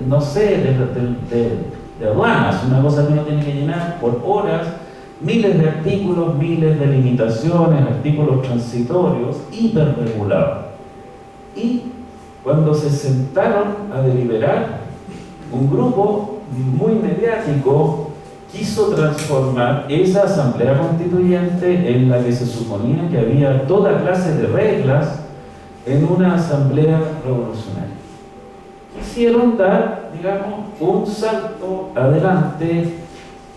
Speaker 3: no sé, de aduanas, una cosa que uno tiene que llenar por horas, miles de artículos, miles de limitaciones, artículos transitorios, hiperregulados. Y cuando se sentaron a deliberar, un grupo muy mediático quiso transformar esa asamblea constituyente en la que se suponía que había toda clase de reglas en una asamblea revolucionaria. Quisieron dar, digamos, un salto adelante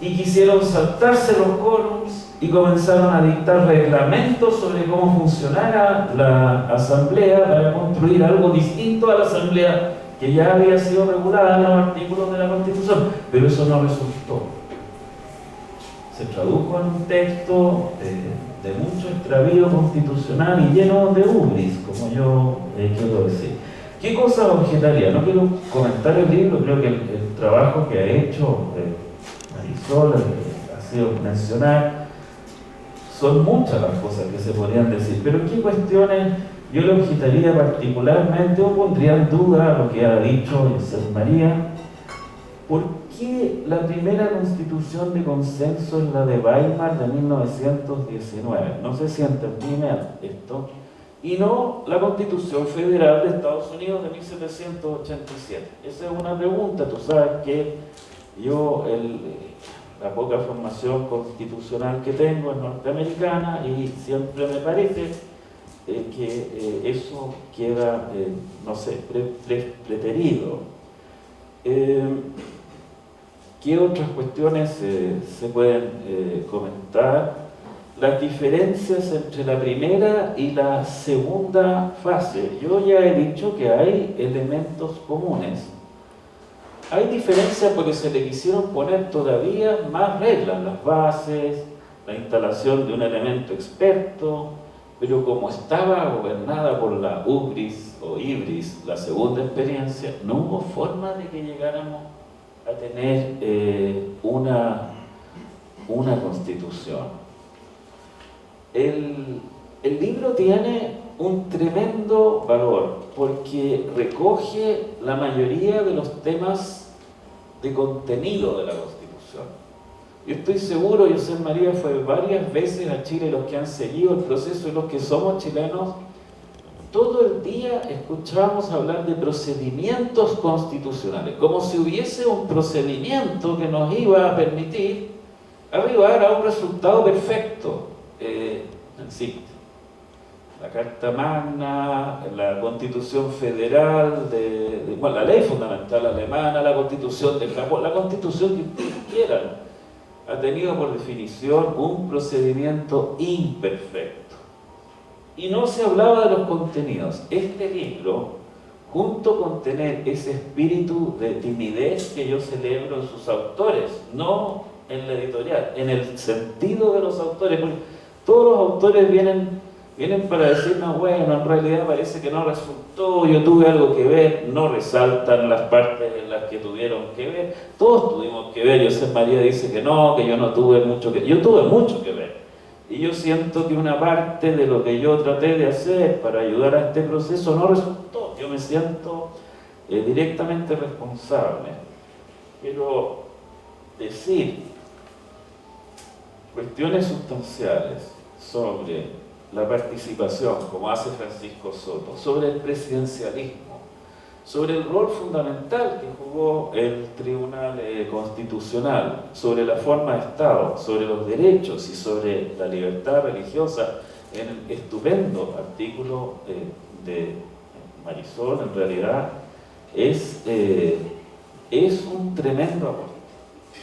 Speaker 3: y quisieron saltarse los quórums y comenzaron a dictar reglamentos sobre cómo funcionara la asamblea para construir algo distinto a la asamblea que ya había sido regulada en los artículos de la Constitución, pero eso no resultó. Se tradujo en un texto de mucho extravío constitucional y lleno de ubris, como yo quiero decir. ¿Qué cosas objetaría? No quiero comentar el libro, creo que el trabajo que ha hecho Marisol ha sido mencionar. Son muchas las cosas que se podrían decir, pero ¿qué cuestiones yo le objetaría particularmente o pondría en duda lo que ha dicho José María? ¿Por qué la primera constitución de consenso es la de Weimar de 1919? No sé si entendí esto. Y no la Constitución Federal de Estados Unidos de 1787. Esa es una pregunta. Tú sabes que yo, la poca formación constitucional que tengo es norteamericana y siempre me parece que eso queda, no sé, preterido. ¿Qué otras cuestiones se pueden comentar? Las diferencias entre la primera y la segunda fase. Yo ya he dicho que hay elementos comunes. Hay diferencias porque se le quisieron poner todavía más reglas, las bases, la instalación de un elemento experto, pero como estaba gobernada por la ubris o ibris, la segunda experiencia, no hubo forma de que llegáramos a tener una constitución. El libro tiene un tremendo valor porque recoge la mayoría de los temas de contenido de la Constitución. Yo estoy seguro, José María fue varias veces a Chile, los que han seguido el proceso y los que somos chilenos, todo el día escuchamos hablar de procedimientos constitucionales, como si hubiese un procedimiento que nos iba a permitir arribar a un resultado perfecto. Sí, la Carta Magna, la Constitución Federal, la Ley Fundamental Alemana, la Constitución de Japón, la Constitución que ustedes quieran, ha tenido por definición un procedimiento imperfecto. y no se hablaba de los contenidos. Este libro, junto con tener ese espíritu de timidez que yo celebro en sus autores, no en la editorial, en el sentido de los autores, porque todos los autores vienen para decirnos, bueno, en realidad parece que no resultó, yo tuve algo que ver, no resaltan las partes en las que tuvieron que ver, todos tuvimos que ver. José María dice que no, que yo no tuve mucho que ver, yo tuve mucho que ver, y yo siento que una parte de lo que yo traté de hacer para ayudar a este proceso no resultó. Yo me siento directamente responsable. Quiero decir cuestiones sustanciales sobre la participación, como hace Francisco Soto, sobre el presidencialismo, sobre el rol fundamental que jugó el Tribunal Constitucional, sobre la forma de Estado, sobre los derechos y sobre la libertad religiosa, en el estupendo artículo de Marisol. En realidad es un tremendo aporte,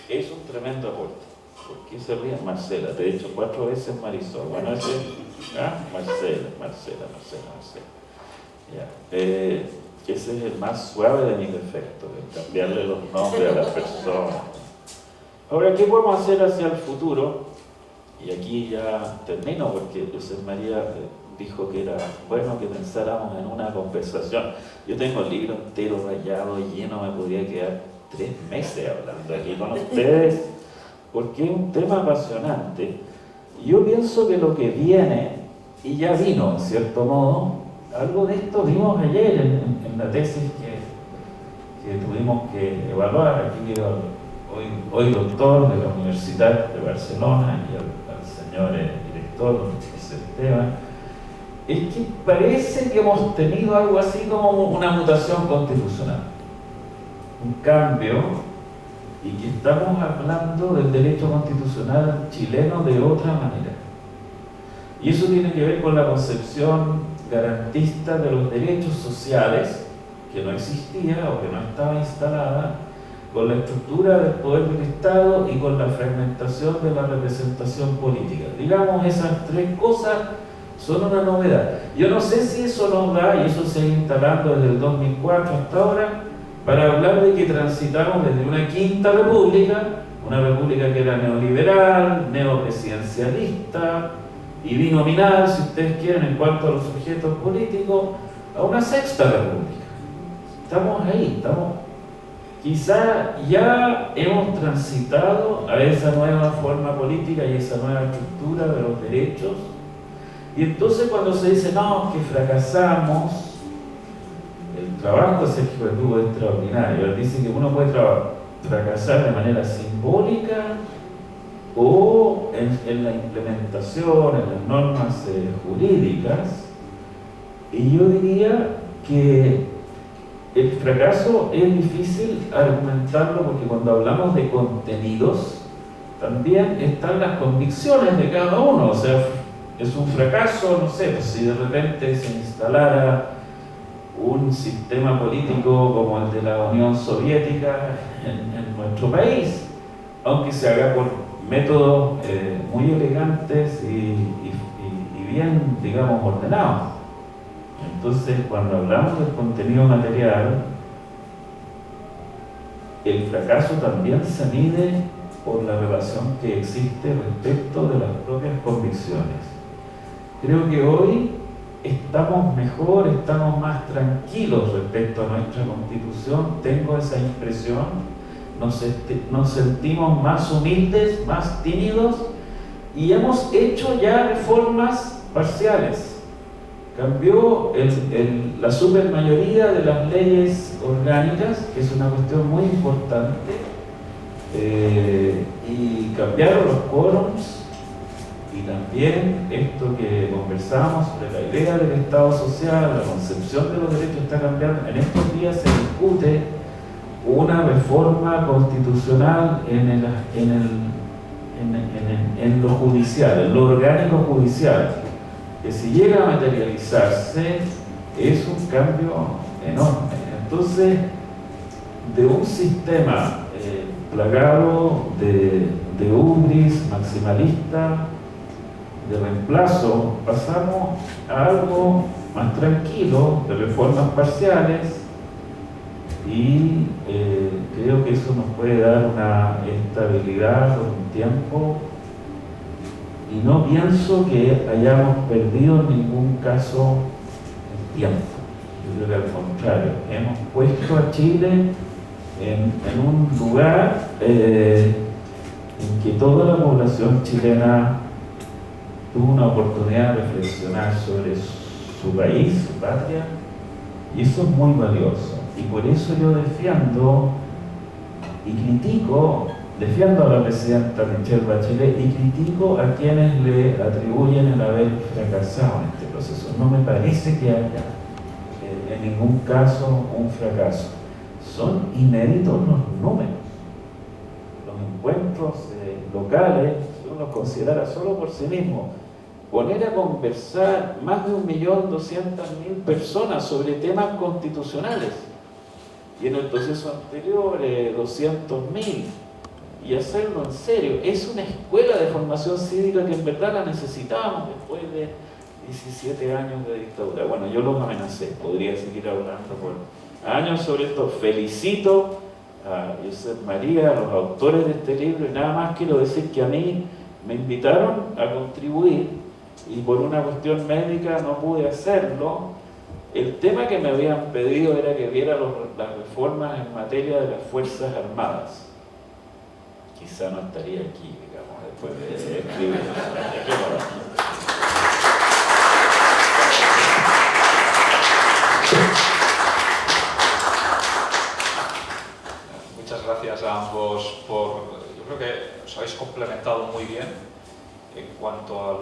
Speaker 3: es un tremendo aporte. ¿Por qué se ríen? Marcela, te he dicho 4 veces Marisol. Bueno, Marcela. Ya. Ese es el más suave de mis defectos, cambiarle los nombres a las personas. Ahora, ¿qué podemos hacer hacia el futuro? Y aquí ya termino, porque José María dijo que era bueno que pensáramos en una conversación. Yo tengo el libro entero rayado y lleno, me podría quedar 3 meses hablando aquí con ustedes, porque es un tema apasionante. Yo pienso que lo que viene, y ya vino en cierto modo, algo de esto vimos ayer en la tesis que tuvimos que evaluar. Aquí veo hoy doctor de la Universidad de Barcelona y al señor director, José Esteban. Es que parece que hemos tenido algo así como una mutación constitucional, un cambio, y que estamos hablando del derecho constitucional chileno de otra manera. Y eso tiene que ver con la concepción garantista de los derechos sociales, que no existía o que no estaba instalada, con la estructura del poder del Estado y con la fragmentación de la representación política. Digamos, esas 3 cosas son una novedad. Yo no sé si eso nos da, y eso se ha ido instalando desde el 2004 hasta ahora, para hablar de que transitamos desde una quinta república, una república que era neoliberal, neopresidencialista y binominal, si ustedes quieren, en cuanto a los sujetos políticos, a una sexta república. Estamos ahí, quizá ya hemos transitado a esa nueva forma política y esa nueva estructura de los derechos, y entonces cuando se dice, no, que fracasamos, el trabajo de Sergio Verdugo es extraordinario. Él dice que uno puede fracasar de manera simbólica o en la implementación, en las normas jurídicas, y yo diría que el fracaso es difícil argumentarlo, porque cuando hablamos de contenidos también están las convicciones de cada uno. O sea, es un fracaso, no sé, pues si de repente se instalara un sistema político como el de la Unión Soviética en nuestro país, aunque se haga por métodos muy elegantes y bien, digamos, ordenados. Entonces, cuando hablamos del contenido material, el fracaso también se mide por la relación que existe respecto de las propias convicciones. Creo que hoy estamos mejor, estamos más tranquilos respecto a nuestra Constitución, tengo esa impresión, nos sentimos más humildes, más tímidos, y hemos hecho ya reformas parciales. Cambió la supermayoría de las leyes orgánicas, que es una cuestión muy importante, y cambiaron los quórums. Y también esto que conversábamos sobre la idea del Estado social, la concepción de los derechos está cambiando. En estos días se discute una reforma constitucional en lo judicial, en lo orgánico judicial, que si llega a materializarse es un cambio enorme. Entonces, de un sistema plagado de ubris maximalista, de reemplazo pasamos a algo más tranquilo, de reformas parciales, y creo que eso nos puede dar una estabilidad por un tiempo, y no pienso que hayamos perdido en ningún caso el tiempo. Yo creo que al contrario, hemos puesto a Chile en un lugar en que toda la población chilena tuvo una oportunidad de reflexionar sobre su país, su patria, y eso es muy valioso. Y por eso yo defiendo a la presidenta Michelle Bachelet y critico a quienes le atribuyen el haber fracasado en este proceso. No me parece que haya en ningún caso un fracaso. Son inéditos los números. Los encuentros locales, si uno los considera solo por sí mismo, poner a conversar más de 1.200.000 personas sobre temas constitucionales, y en el proceso anterior 200.000, y hacerlo en serio, es una escuela de formación cívica que en verdad la necesitábamos después de 17 años de dictadura. Bueno, yo los amenacé, podría seguir hablando por años sobre esto. Felicito a Josep María, a los autores de este libro, y nada más quiero decir que a mí me invitaron a contribuir y por una cuestión médica no pude hacerlo. El tema que me habían pedido era que viera las reformas en materia de las Fuerzas Armadas. Quizá no estaría aquí, digamos, después de escribir.
Speaker 1: Muchas gracias a ambos yo creo que os habéis complementado muy bien en cuanto al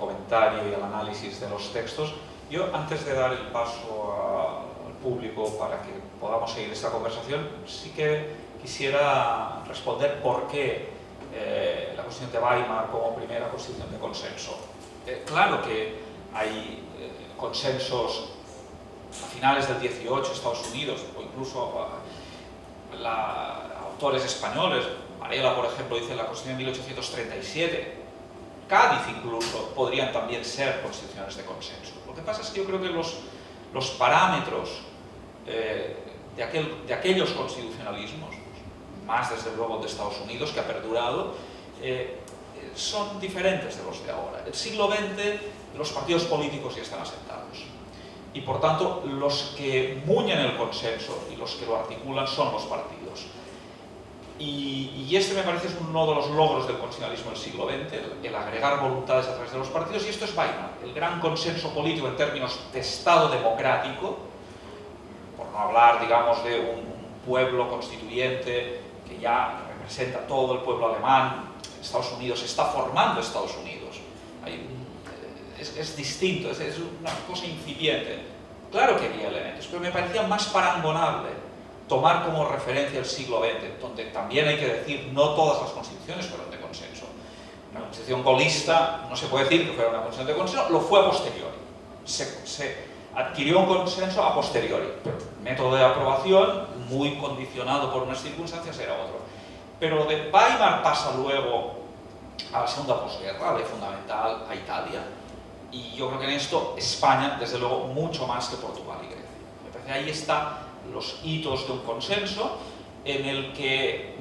Speaker 1: comentario y al análisis de los textos. Yo, antes de dar el paso al público para que podamos seguir esta conversación, sí que quisiera responder por qué la Constitución de Weimar como primera Constitución de consenso. Claro que hay consensos a finales del 18, Estados Unidos, o incluso autores españoles. Varela, por ejemplo, dice en la Constitución de 1837. Cádiz incluso podrían también ser constituciones de consenso. Lo que pasa es que yo creo que los parámetros de aquellos constitucionalismos, más desde luego de Estados Unidos, que ha perdurado, son diferentes de los de ahora. En el siglo XX los partidos políticos ya están asentados y por tanto los que muñen el consenso y los que lo articulan son los partidos. Y este me parece es uno de los logros del constitucionalismo del siglo XX, el agregar voluntades a través de los partidos, y esto es Weimar, el gran consenso político en términos de Estado democrático, por no hablar, digamos, de un pueblo constituyente que ya representa todo el pueblo alemán. Estados Unidos se está formando Estados Unidos. Es distinto, es una cosa incipiente. Claro que había elementos, pero me parecía más parangonable tomar como referencia el siglo XX, donde también hay que decir, no todas las constituciones fueron de consenso. Una constitución golista no se puede decir que fuera una constitución de consenso, lo fue a posteriori. Se adquirió un consenso a posteriori, pero el método de aprobación, muy condicionado por unas circunstancias, era otro. Pero de Weimar pasa luego a la segunda posguerra, a la ley fundamental, a Italia, y yo creo que en esto España, desde luego, mucho más que Portugal y Grecia. Me parece que ahí están los hitos de un consenso en el que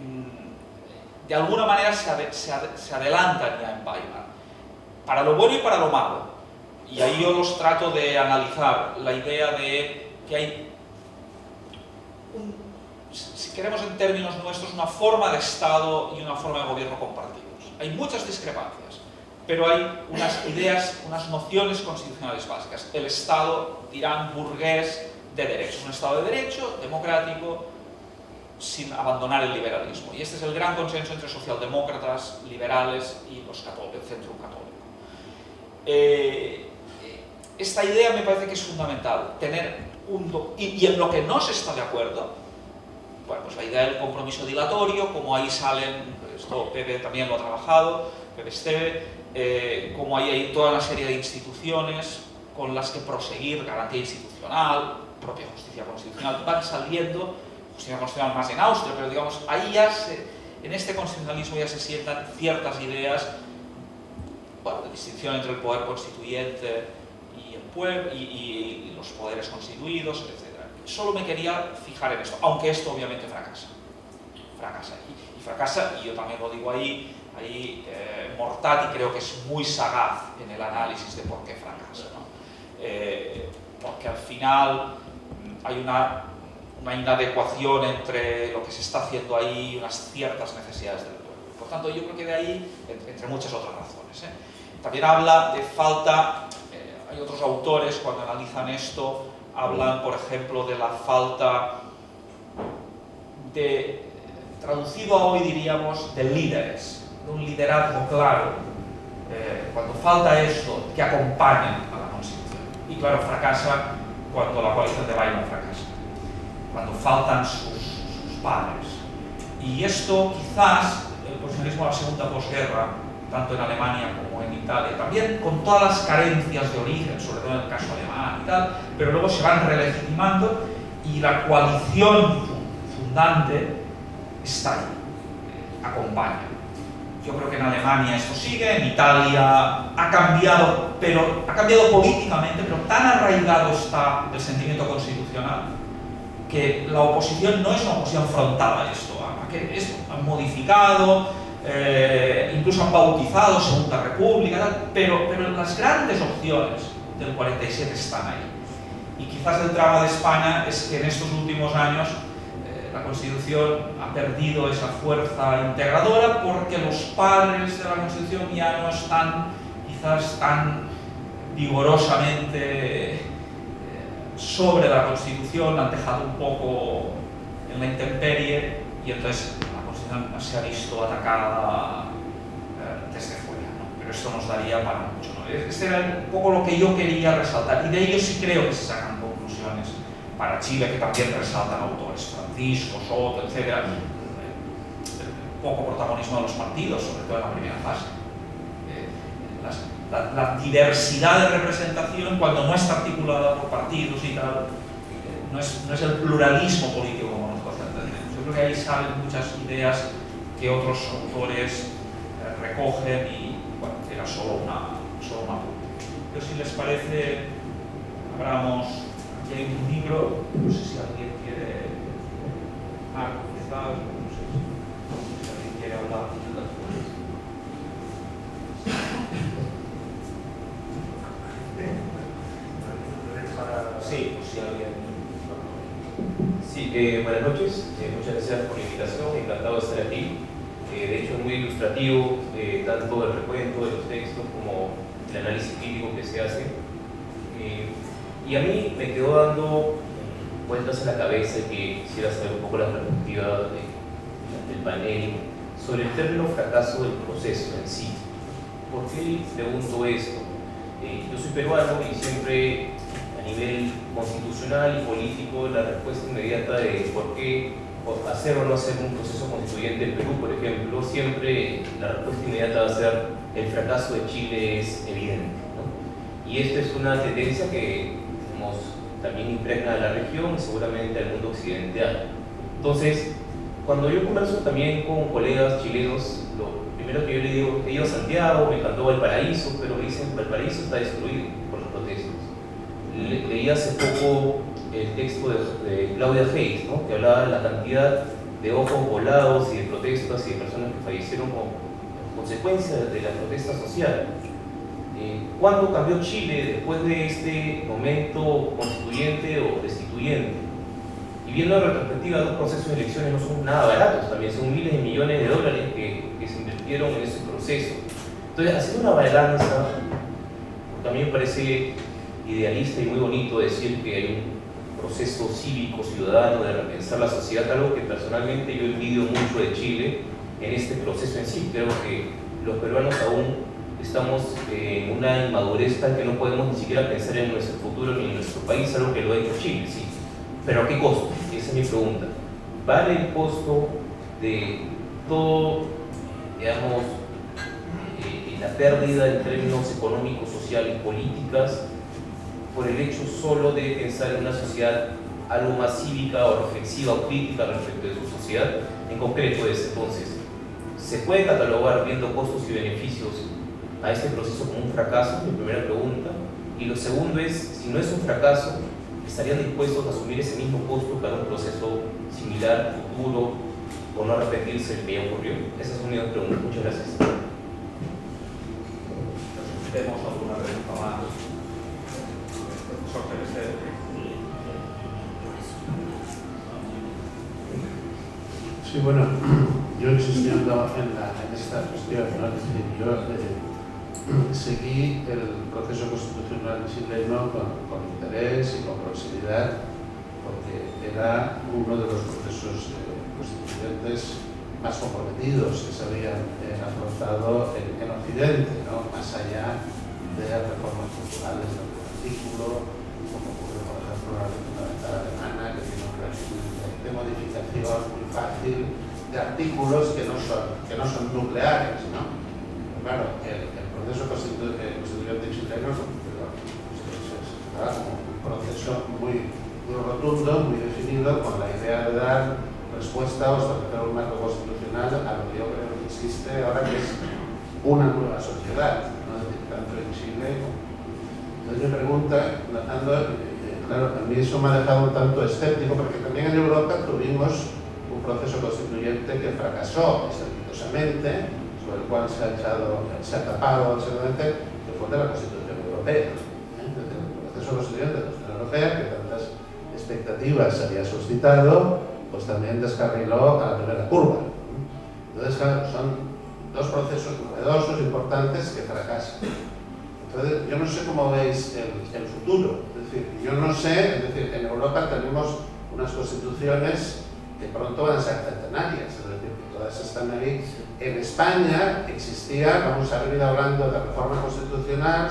Speaker 1: de alguna manera se adelantan ya en Weimar, para lo bueno y para lo malo. Y ahí yo los trato de analizar la idea de que hay, si queremos en términos nuestros, una forma de Estado y una forma de gobierno compartidos. Hay muchas discrepancias, pero hay unas ideas, unas nociones constitucionales básicas. El Estado, dirán, burgués de derecho, un Estado de derecho, democrático, sin abandonar el liberalismo. Y este es el gran consenso entre socialdemócratas, liberales y los católicos, el centro católico. Esta idea me parece que es fundamental, tener y en lo que no se está de acuerdo, bueno, pues la idea del compromiso dilatorio, como ahí salen, esto Pepe también lo ha trabajado, Pepe Esteve, como ahí hay toda una serie de instituciones con las que proseguir, garantía institucional, propia justicia constitucional, van saliendo, justicia constitucional más en Austria, pero digamos, ahí ya en este constitucionalismo ya se sientan ciertas ideas bueno, de distinción entre el poder constituyente y el pueblo y los poderes constituidos, etc. Solo me quería fijar en esto, aunque esto obviamente fracasa. Y fracasa, y yo también lo digo ahí Mortati creo que es muy sagaz en el análisis de por qué fracasa, ¿no? Porque al final hay una inadecuación entre lo que se está haciendo ahí y unas ciertas necesidades del pueblo. Por tanto, yo creo que de ahí, entre muchas otras razones, también habla de falta, hay otros autores cuando analizan esto, hablan, por ejemplo, de la falta de, traducido a hoy diríamos, de líderes, de un liderazgo claro, cuando falta esto, que acompañen a la Constitución. Y claro, fracasa cuando la coalición de Weimar fracasa, cuando faltan sus padres. Y esto quizás, el constitucionalismo de la segunda posguerra, tanto en Alemania como en Italia, también con todas las carencias de origen, sobre todo en el caso alemán y tal, pero luego se van relegitimando y la coalición fundante está ahí, acompaña. Yo creo que en Alemania esto sigue, en Italia ha cambiado, pero ha cambiado políticamente, pero tan arraigado está el sentimiento constitucional que la oposición no es una oposición frontal a esto, que esto han modificado, incluso han bautizado Segunda República, pero las grandes opciones del 47 están ahí. Y quizás el drama de España es que en estos últimos años la Constitución ha perdido esa fuerza integradora porque los padres de la Constitución ya no están quizás tan vigorosamente sobre la Constitución, la han dejado un poco en la intemperie y entonces la Constitución se ha visto atacada desde fuera, ¿no? Pero esto nos daría para mucho, ¿no? Este era un poco lo que yo quería resaltar y de ello sí creo que se sacan conclusiones para Chile, que también resaltan autores, Francisco, Soto, etc. Poco protagonismo de los partidos, sobre todo en la primera fase. La diversidad de representación, cuando no está articulada por partidos y tal, no es el pluralismo político como nosotros entendemos. Yo creo que ahí salen muchas ideas que otros autores recogen y, bueno, era solo una punta. Pero si les parece, abramos. Aquí hay un libro, no sé si alguien quiere quizás, no sé si alguien quiere hablar. Sí, pues si alguien.
Speaker 4: Sí, buenas noches, muchas gracias por la invitación, encantado de estar aquí. De hecho, es muy ilustrativo tanto el recuento de los textos como el análisis crítico que se hace. Y a mí me quedó dando vueltas en la cabeza que quisiera saber un poco la perspectiva del panel sobre el término fracaso del proceso en sí. ¿Por qué pregunto esto? Yo soy peruano y siempre a nivel constitucional y político la respuesta inmediata de por qué hacer o no hacer un proceso constituyente en Perú, por ejemplo, siempre la respuesta inmediata va a ser el fracaso de Chile es evidente, ¿no? Y esta es una tendencia que también impregna a la región y seguramente al mundo occidental. Entonces, cuando yo converso también con colegas chilenos, lo primero que yo le digo, he ido a Santiago, me encantó Valparaíso, pero me dicen, Valparaíso está destruido por los protestos. Leí hace poco el texto de Claudia Hayes, ¿no? Que hablaba de la cantidad de ojos volados y de protestas y de personas que fallecieron como consecuencia de la protesta social. ¿Cuándo cambió Chile después de este momento constituyente o destituyente? Y viendo la retrospectiva, dos procesos de elecciones no son nada baratos, también son miles de millones de dólares que se invirtieron en ese proceso. Entonces, haciendo una balanza, porque a mí me parece idealista y muy bonito decir que hay un proceso cívico, ciudadano, de repensar la sociedad, algo que personalmente yo envidio mucho de Chile en este proceso en sí. Creo que los peruanos aún estamos en una inmadurez tal que no podemos ni siquiera pensar en nuestro futuro ni en nuestro país, algo que lo ha hecho Chile, sí. Pero ¿a qué costo? Esa es mi pregunta. ¿Vale el costo de todo, digamos, la pérdida en términos económicos, sociales, políticas, por el hecho solo de pensar en una sociedad algo más cívica o reflexiva o crítica respecto de su sociedad? En concreto es, entonces, ¿se puede catalogar viendo costos y beneficios a este proceso como un fracaso? Mi primera pregunta. Y lo segundo es, si no es un fracaso, ¿estarían dispuestos a asumir ese mismo costo para un proceso similar, futuro, o no repetirse el que ya ocurrió? Esas son mis dos preguntas. Muchas gracias.
Speaker 1: ¿Tenemos alguna pregunta más? Profesor Pérez.
Speaker 5: Sí, bueno, yo insistiendo en esta cuestión, ¿no? Es decir, yo seguí el proceso constitucional chileno con interés y con proximidad, porque era uno de los procesos constituyentes más comprometidos que se habían afrontado en Occidente, ¿no? Más allá de reformas culturales de algún artículo, como ocurre, por ejemplo, la ley fundamental alemana, que tiene un régimen de modificación muy fácil de artículos que no son nucleares, ¿no? Pero claro, el proceso constituyente chileno es un proceso muy rotundo, muy definido, con la idea de dar respuesta o establecer un marco constitucional a lo que yo creo que existe ahora, que es una nueva sociedad, ¿no? Es decir, tanto en Chile como... Entonces mi pregunta, claro, a mí eso me ha dejado un tanto escéptico, porque también en Europa tuvimos un proceso constituyente que fracasó estrepitosamente, sobre el cual se ha tapado absolutamente, que fue de la Constitución Europea. El proceso constituyente de la Constitución Europea, que tantas expectativas se había suscitado, pues también descarriló a la primera curva. Entonces, claro, son dos procesos novedosos, importantes, que fracasan. Entonces, yo no sé cómo veis el futuro. Es decir, yo no sé, es decir, en Europa tenemos unas constituciones que pronto van a ser centenarias, es decir, que todas están ahí. En España existía, vamos a haber ido hablando de reforma constitucional,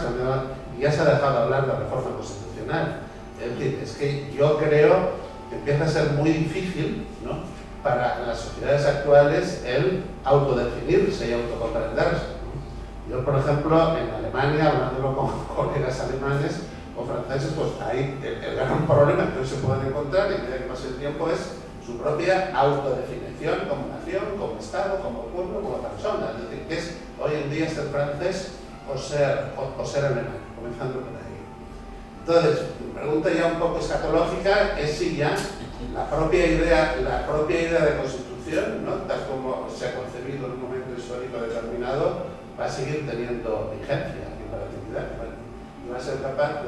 Speaker 5: y ya se ha dejado de hablar de reforma constitucional. Es decir, es que yo creo que empieza a ser muy difícil, ¿no?, para las sociedades actuales el autodefinirse y autocomprenderse. Yo, por ejemplo, en Alemania, hablándolo con colegas alemanes o franceses, pues ahí el gran problema que hoy se pueden encontrar, y a medida que pase el tiempo, es su propia autodefinición como nación, como Estado, como pueblo, como persona. Es decir, que es hoy en día ser francés o ser alemán, comenzando por ahí. Entonces, mi pregunta ya un poco escatológica es si ya la propia idea de constitución, ¿no?, tal como se ha concebido en un momento histórico determinado, va a seguir teniendo vigencia y operatividad, y va a ser capaz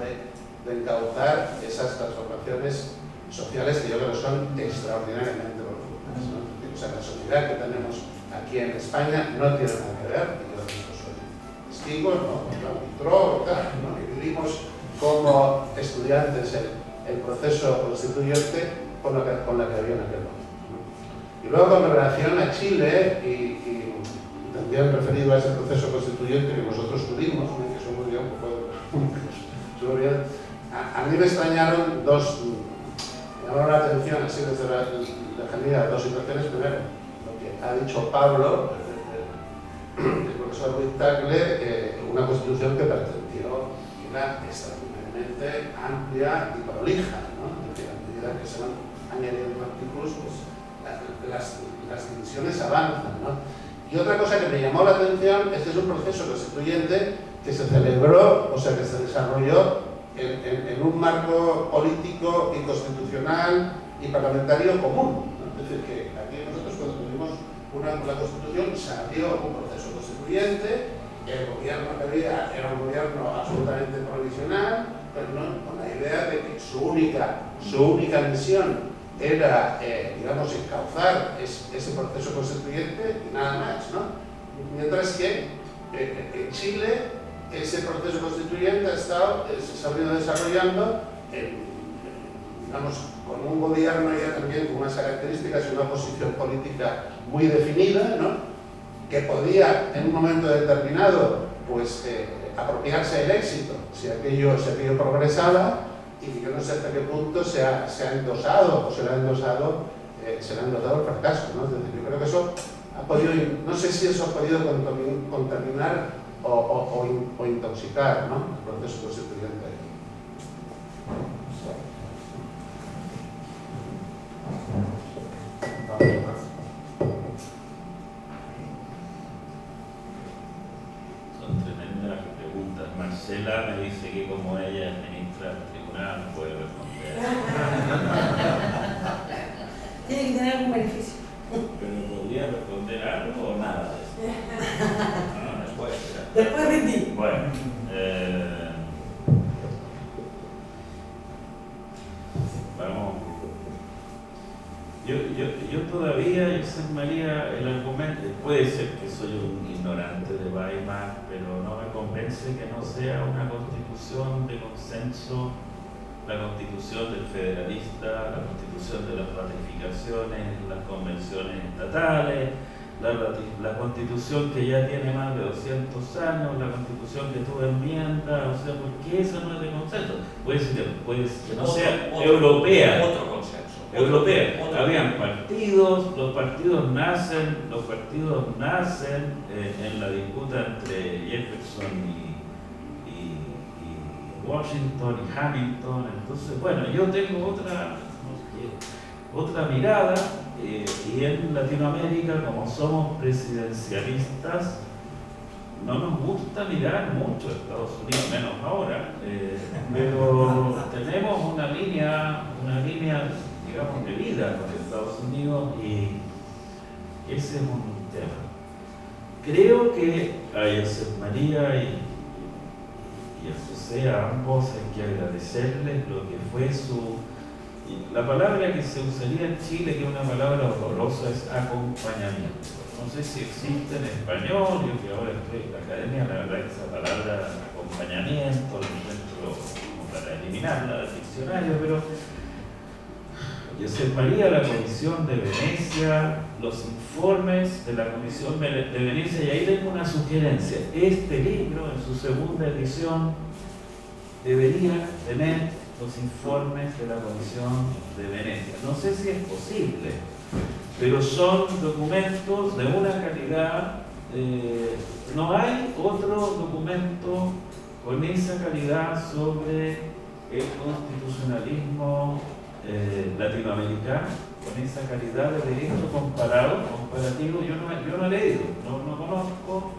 Speaker 5: de encauzar esas transformaciones sociales que yo creo que son extraordinariamente profundas, ¿no? O sea, la sociedad que tenemos aquí en España no tiene nada que ver, y yo soy testigo, ¿no?, ¿no?, y vivimos como estudiantes el proceso constituyente con la que había en aquel momento, ¿no? Y luego, con relación a Chile y también referido a ese proceso constituyente que nosotros tuvimos, que somos ya un poco a mí me extrañaron dos, me llamaron la atención así desde la lejanía, dos situaciones. Primero, lo que ha dicho Pablo, el profesor Ruiz Tagle, una constitución que pretendió que era extraordinariamente amplia y prolija, ¿no? Es decir, a medida que se van añadiendo artículos, pues las divisiones avanzan, ¿no? Y otra cosa que me llamó la atención es que es un proceso constituyente que se celebró, o sea, que se desarrolló en un marco político y constitucional y parlamentario común, ¿no? Es decir, que aquí nosotros, cuando tuvimos la Constitución, se abrió un proceso constituyente, el gobierno que había era un gobierno absolutamente provisional, pero no, con la idea de que su única misión era, digamos, encauzar ese proceso constituyente y nada más, ¿no? Mientras que en Chile ese proceso constituyente se ha venido desarrollando, digamos, con un gobierno ya también con unas características y una posición política muy definida, ¿no?, que podía en un momento determinado, pues, apropiarse del éxito si aquello progresaba, y yo no sé hasta qué punto se ha endosado o se le ha endosado el fracaso, ¿no? Es decir, yo creo que eso ha podido, no sé si eso ha podido contaminar o intoxicar, ¿no?, el proceso constituyente.
Speaker 3: Son tremendas
Speaker 2: tener algún beneficio.
Speaker 3: Pero podría responder algo o nada de eso. No,
Speaker 2: Después de ti.
Speaker 3: Bueno, vamos. Yo todavía, Josep María, el argumento, puede ser que soy un ignorante de Weimar, pero no me convence que no sea una constitución de consenso, la constitución del federalista, la constitución de las ratificaciones, las convenciones estatales, la constitución que ya tiene más de 200 años, la constitución que tuvo enmienda, o sea, ¿por qué eso no es de consenso? Puede ser que no sea europea.
Speaker 1: Otro consenso.
Speaker 3: Europea. Habían partidos, los partidos nacen en la disputa entre Jefferson y Washington y Hamilton. Entonces, bueno, yo tengo otra mirada, y en Latinoamérica, como somos presidencialistas, no nos gusta mirar mucho a Estados Unidos, menos ahora, pero tenemos una línea, digamos, de vida con Estados Unidos, y ese es un tema. Creo que a Josep María y a José, a ambos, hay que agradecerles lo que fue la palabra que se usaría en Chile, que es una palabra horrorosa, es acompañamiento. No sé si existe en español, yo que ahora estoy en la academia, la verdad que esa palabra acompañamiento la encuentro como para eliminarla del diccionario, pero Josep María, la Comisión de Venecia, los informes de la Comisión de Venecia, y ahí tengo una sugerencia. Este libro, en su segunda edición, debería tener los informes de la Comisión de Venecia. No sé si es posible, pero son documentos de una calidad, no hay otro documento con esa calidad sobre el constitucionalismo latinoamericano, con esa calidad de derecho comparativo. Yo no he leído, no conozco,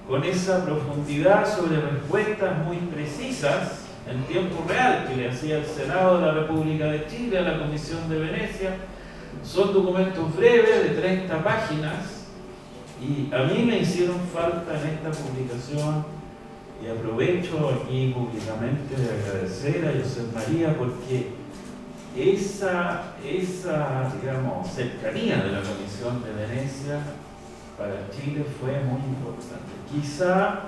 Speaker 3: con esa profundidad sobre respuestas muy precisas en tiempo real que le hacía el Senado de la República de Chile a la Comisión de Venecia. Son documentos breves de 30 páginas, y a mí me hicieron falta en esta publicación, y aprovecho aquí públicamente de agradecer a Josep María, porque esa digamos, cercanía de la Comisión de Venecia para Chile fue muy importante. Quizá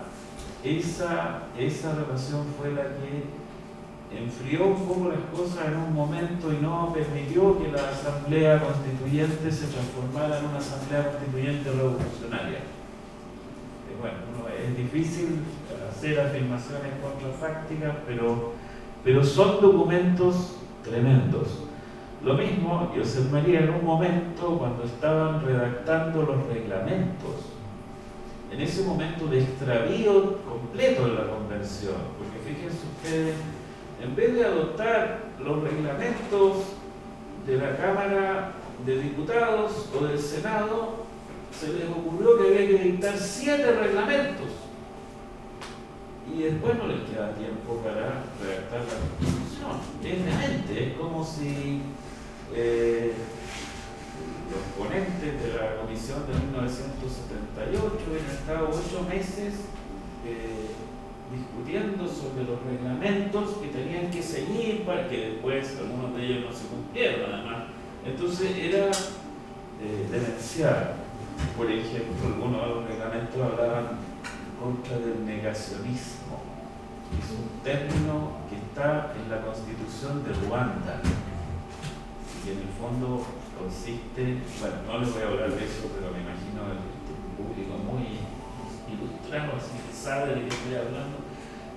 Speaker 3: esa relación fue la que enfrió un poco las cosas en un momento y no permitió que la Asamblea Constituyente se transformara en una Asamblea Constituyente revolucionaria. Bueno, es difícil hacer afirmaciones contrafácticas, pero son documentos tremendos. Lo mismo, Josep María, en un momento cuando estaban redactando los reglamentos, en ese momento de extravío completo de la convención, porque fíjense ustedes, en vez de adoptar los reglamentos de la Cámara de Diputados o del Senado, se les ocurrió que había que dictar 7 reglamentos, y después no les queda tiempo para redactar la Constitución. Es demente, es como si los ponentes de la Comisión de 1978 hubieran estado 8 meses discutiendo sobre los reglamentos que tenían que seguir para que después algunos de ellos no se cumplieron, además. Entonces era demencial. Por ejemplo, algunos de los reglamentos hablaban contra del negacionismo. Es un término que está en la Constitución de Ruanda, que en el fondo consiste, bueno, no les voy a hablar de eso, pero me imagino el público muy ilustrado, así que sabe de qué estoy hablando.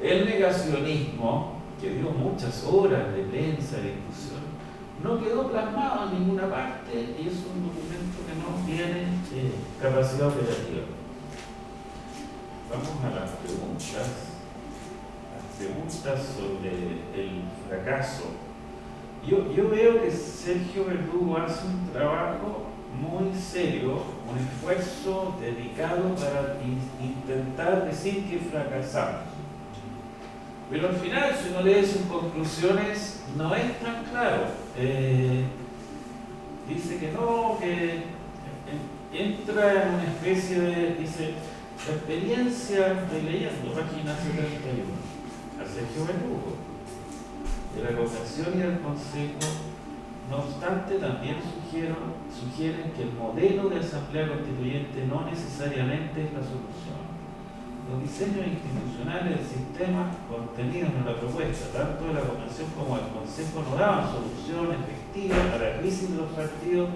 Speaker 3: El negacionismo, que dio muchas horas de prensa, de discusión, no quedó plasmado en ninguna parte, y es un documento que no tiene capacidad operativa. Vamos a las preguntas sobre el fracaso. Yo veo que Sergio Verdugo hace un trabajo muy serio, un esfuerzo dedicado para intentar decir que fracasamos. Pero al final, si uno lee sus conclusiones, no es tan claro. dice que no, que entra en una especie de, dice, la experiencia, estoy leyendo, página 71, a Sergio Verdugo, de la Convención y del Consejo. No obstante, también sugieren que el modelo de asamblea constituyente no necesariamente es la solución. Los diseños institucionales del sistema contenidos en la propuesta, tanto de la Convención como del Consejo, no daban solución efectiva a la crisis de los partidos.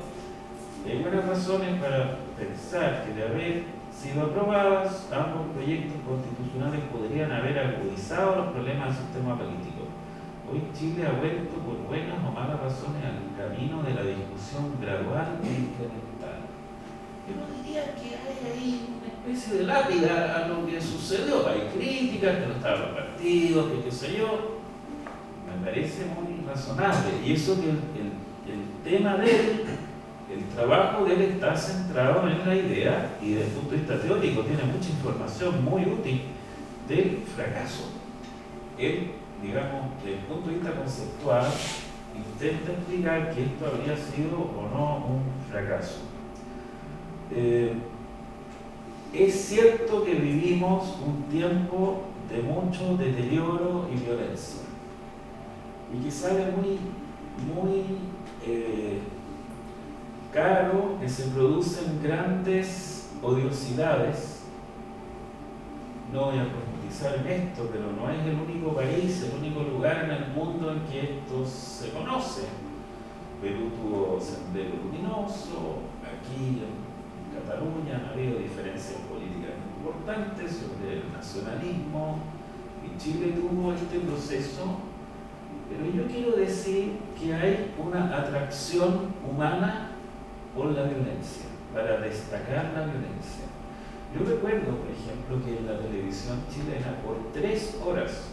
Speaker 3: Hay buenas razones para pensar que, de haber sido aprobadas, ambos proyectos constitucionales podrían haber agudizado los problemas del sistema político. Hoy Chile ha vuelto, por buenas o malas razones, al camino de la discusión gradual e incremental. Yo no diría que hay ahí una especie de lápida a lo que sucedió. Hay críticas, que no estaban los partidos, que qué sé yo. Me parece muy razonable. Y eso que el tema de él, el trabajo de él está centrado en la idea, y desde el punto de vista teórico tiene mucha información muy útil del fracaso. Él, digamos, desde el punto de vista conceptual, intenta explicar que esto habría sido o no un fracaso. Es cierto que vivimos un tiempo de mucho deterioro y violencia, y que sale muy caro que se producen grandes odiosidades. No voy a profundizar en esto, pero no es el único país, el único lugar en el mundo en que esto se conoce. Perú tuvo Sendero Luminoso, aquí en Cataluña han habido diferencias políticas importantes sobre el nacionalismo, y Chile tuvo este proceso, pero yo quiero decir que hay una atracción humana por la violencia, para destacar la violencia. Yo recuerdo, por ejemplo, que en la televisión chilena por 3 horas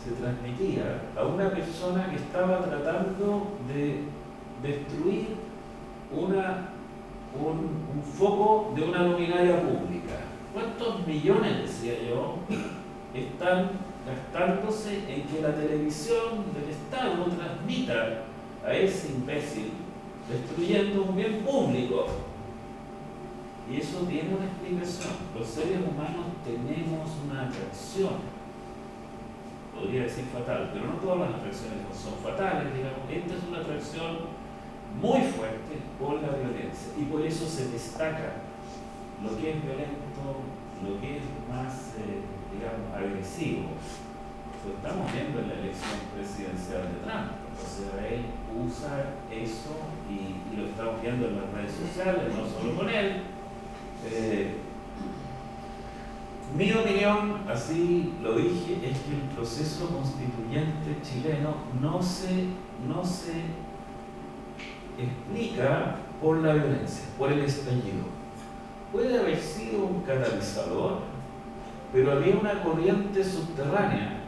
Speaker 3: se transmitía a una persona que estaba tratando de destruir un foco de una luminaria pública. ¿Cuántos millones, decía yo, están gastándose en que la televisión del Estado transmita a ese imbécil destruyendo un bien público? Y eso tiene una explicación. Los seres humanos tenemos una atracción, podría decir fatal, pero no todas las atracciones son fatales, digamos. Esta es una atracción muy fuerte por la violencia, y por eso se destaca lo que es violento, lo que es más, digamos, agresivo. Lo estamos viendo en la elección presidencial de Trump. O sea, él usa eso, y lo estamos viendo en las redes sociales, no solo con él. Mi opinión, así lo dije, es que el proceso constituyente chileno no se explica por la violencia, por el estallido. Puede haber sido un catalizador, pero había una corriente subterránea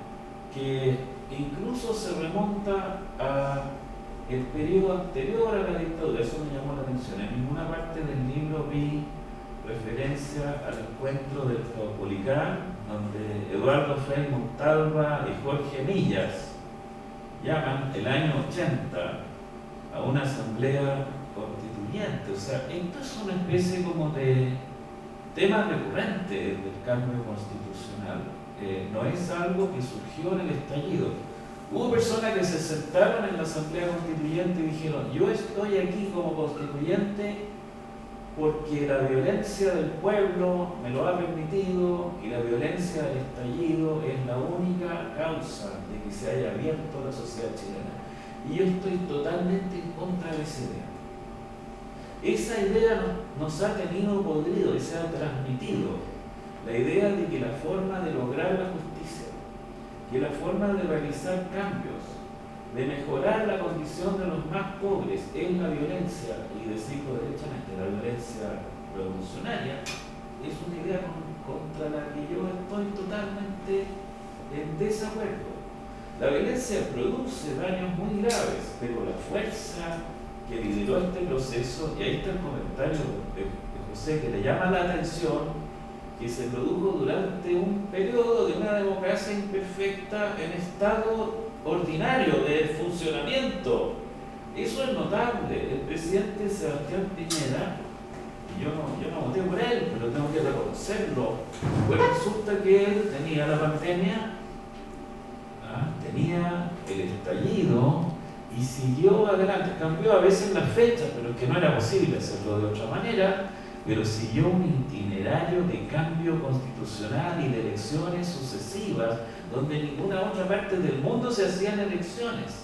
Speaker 3: que incluso se remonta al periodo anterior a la dictadura. Eso me llamó la atención. En ninguna parte del libro vi referencia al encuentro del Caupolicán, donde Eduardo Frei Montalva y Jorge Millas llaman el año 80 a una asamblea constituyente. O sea, esto es una especie como de tema recurrente del cambio constitucional. No es algo que surgió en el estallido. Hubo personas que se sentaron en la asamblea constituyente y dijeron: yo estoy aquí como constituyente porque la violencia del pueblo me lo ha permitido, y la violencia del estallido es la única causa de que se haya abierto la sociedad chilena. Y yo estoy totalmente en contra de esa idea. Esa idea nos ha tenido podrido y se ha transmitido. La idea de que la forma de lograr la justicia, que la forma de realizar cambios, de mejorar la condición de los más pobres es la violencia, y decirlo derechamente, la violencia revolucionaria, es una idea contra la que yo estoy totalmente en desacuerdo. La violencia produce daños muy graves, pero la fuerza que lideró este proceso, y ahí está el comentario de José que le llama la atención, que se produjo durante un periodo de una democracia imperfecta en estado ordinario de funcionamiento. Eso es notable. El presidente Sebastián Piñera, yo no voté por él, pero tengo que reconocerlo, pues resulta que él tenía la pandemia, tenía el estallido y siguió adelante. Cambió a veces las fechas, pero es que no era posible hacerlo de otra manera, pero siguió un itinerario de cambio constitucional y de elecciones sucesivas, donde en ninguna otra parte del mundo se hacían elecciones.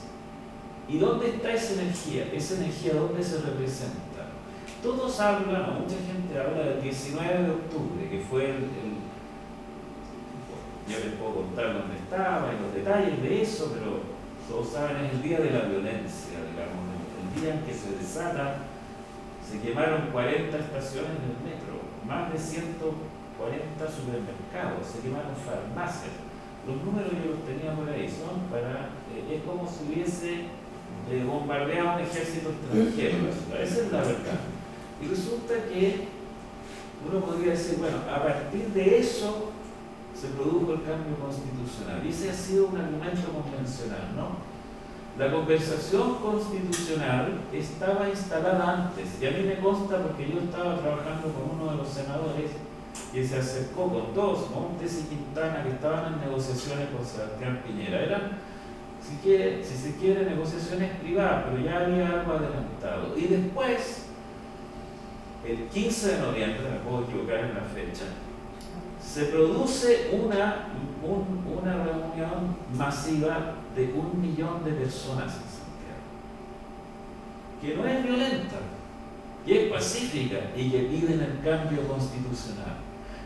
Speaker 3: ¿Y dónde está esa energía? ¿Esa energía dónde se representa? Todos hablan, o mucha gente habla del 19 de octubre, que fue yo les puedo contar dónde estaba y los detalles de eso, pero todos saben, es el día de la violencia, digamos, el día en que se desata. Se quemaron 40 estaciones del metro, más de 140 supermercados, se quemaron farmacias. Los números yo los tenía por ahí, son es como si hubiese bombardeado un ejército extranjero, esa es la verdad. Y resulta que uno podría decir, bueno, a partir de eso se produjo el cambio constitucional, y ese ha sido un argumento convencional, ¿no? La conversación constitucional estaba instalada antes, y a mí me consta porque yo estaba trabajando con uno de los senadores que se acercó con dos, Montes y Quintana, que estaban en negociaciones con Sebastián Piñera. Eran, si se quiere, negociaciones privadas, pero ya había algo adelantado. Y después, el 15 de noviembre, me puedo equivocar en la fecha, se produce una reunión masiva de 1 millón de personas en Santiago, que no es violenta, que es pacífica y que piden el cambio constitucional.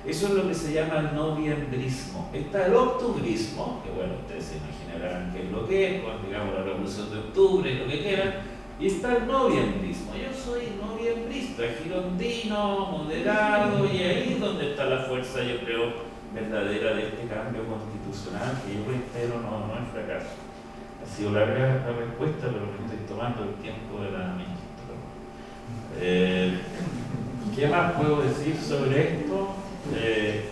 Speaker 3: Eso es lo que se llama el noviembrismo. Está el octubrismo, que bueno, ustedes se imaginarán qué es lo que es, con, digamos, la revolución de octubre y lo que quieran, y está el noviembrismo. Yo soy noviembrista, girondino, moderado, y ahí es donde está la fuerza, yo creo, verdadera de este cambio constitucional, que yo reitero no es fracaso. Ha sido larga la respuesta, pero me estoy tomando el tiempo de la ministra. ¿Qué más puedo decir sobre esto? El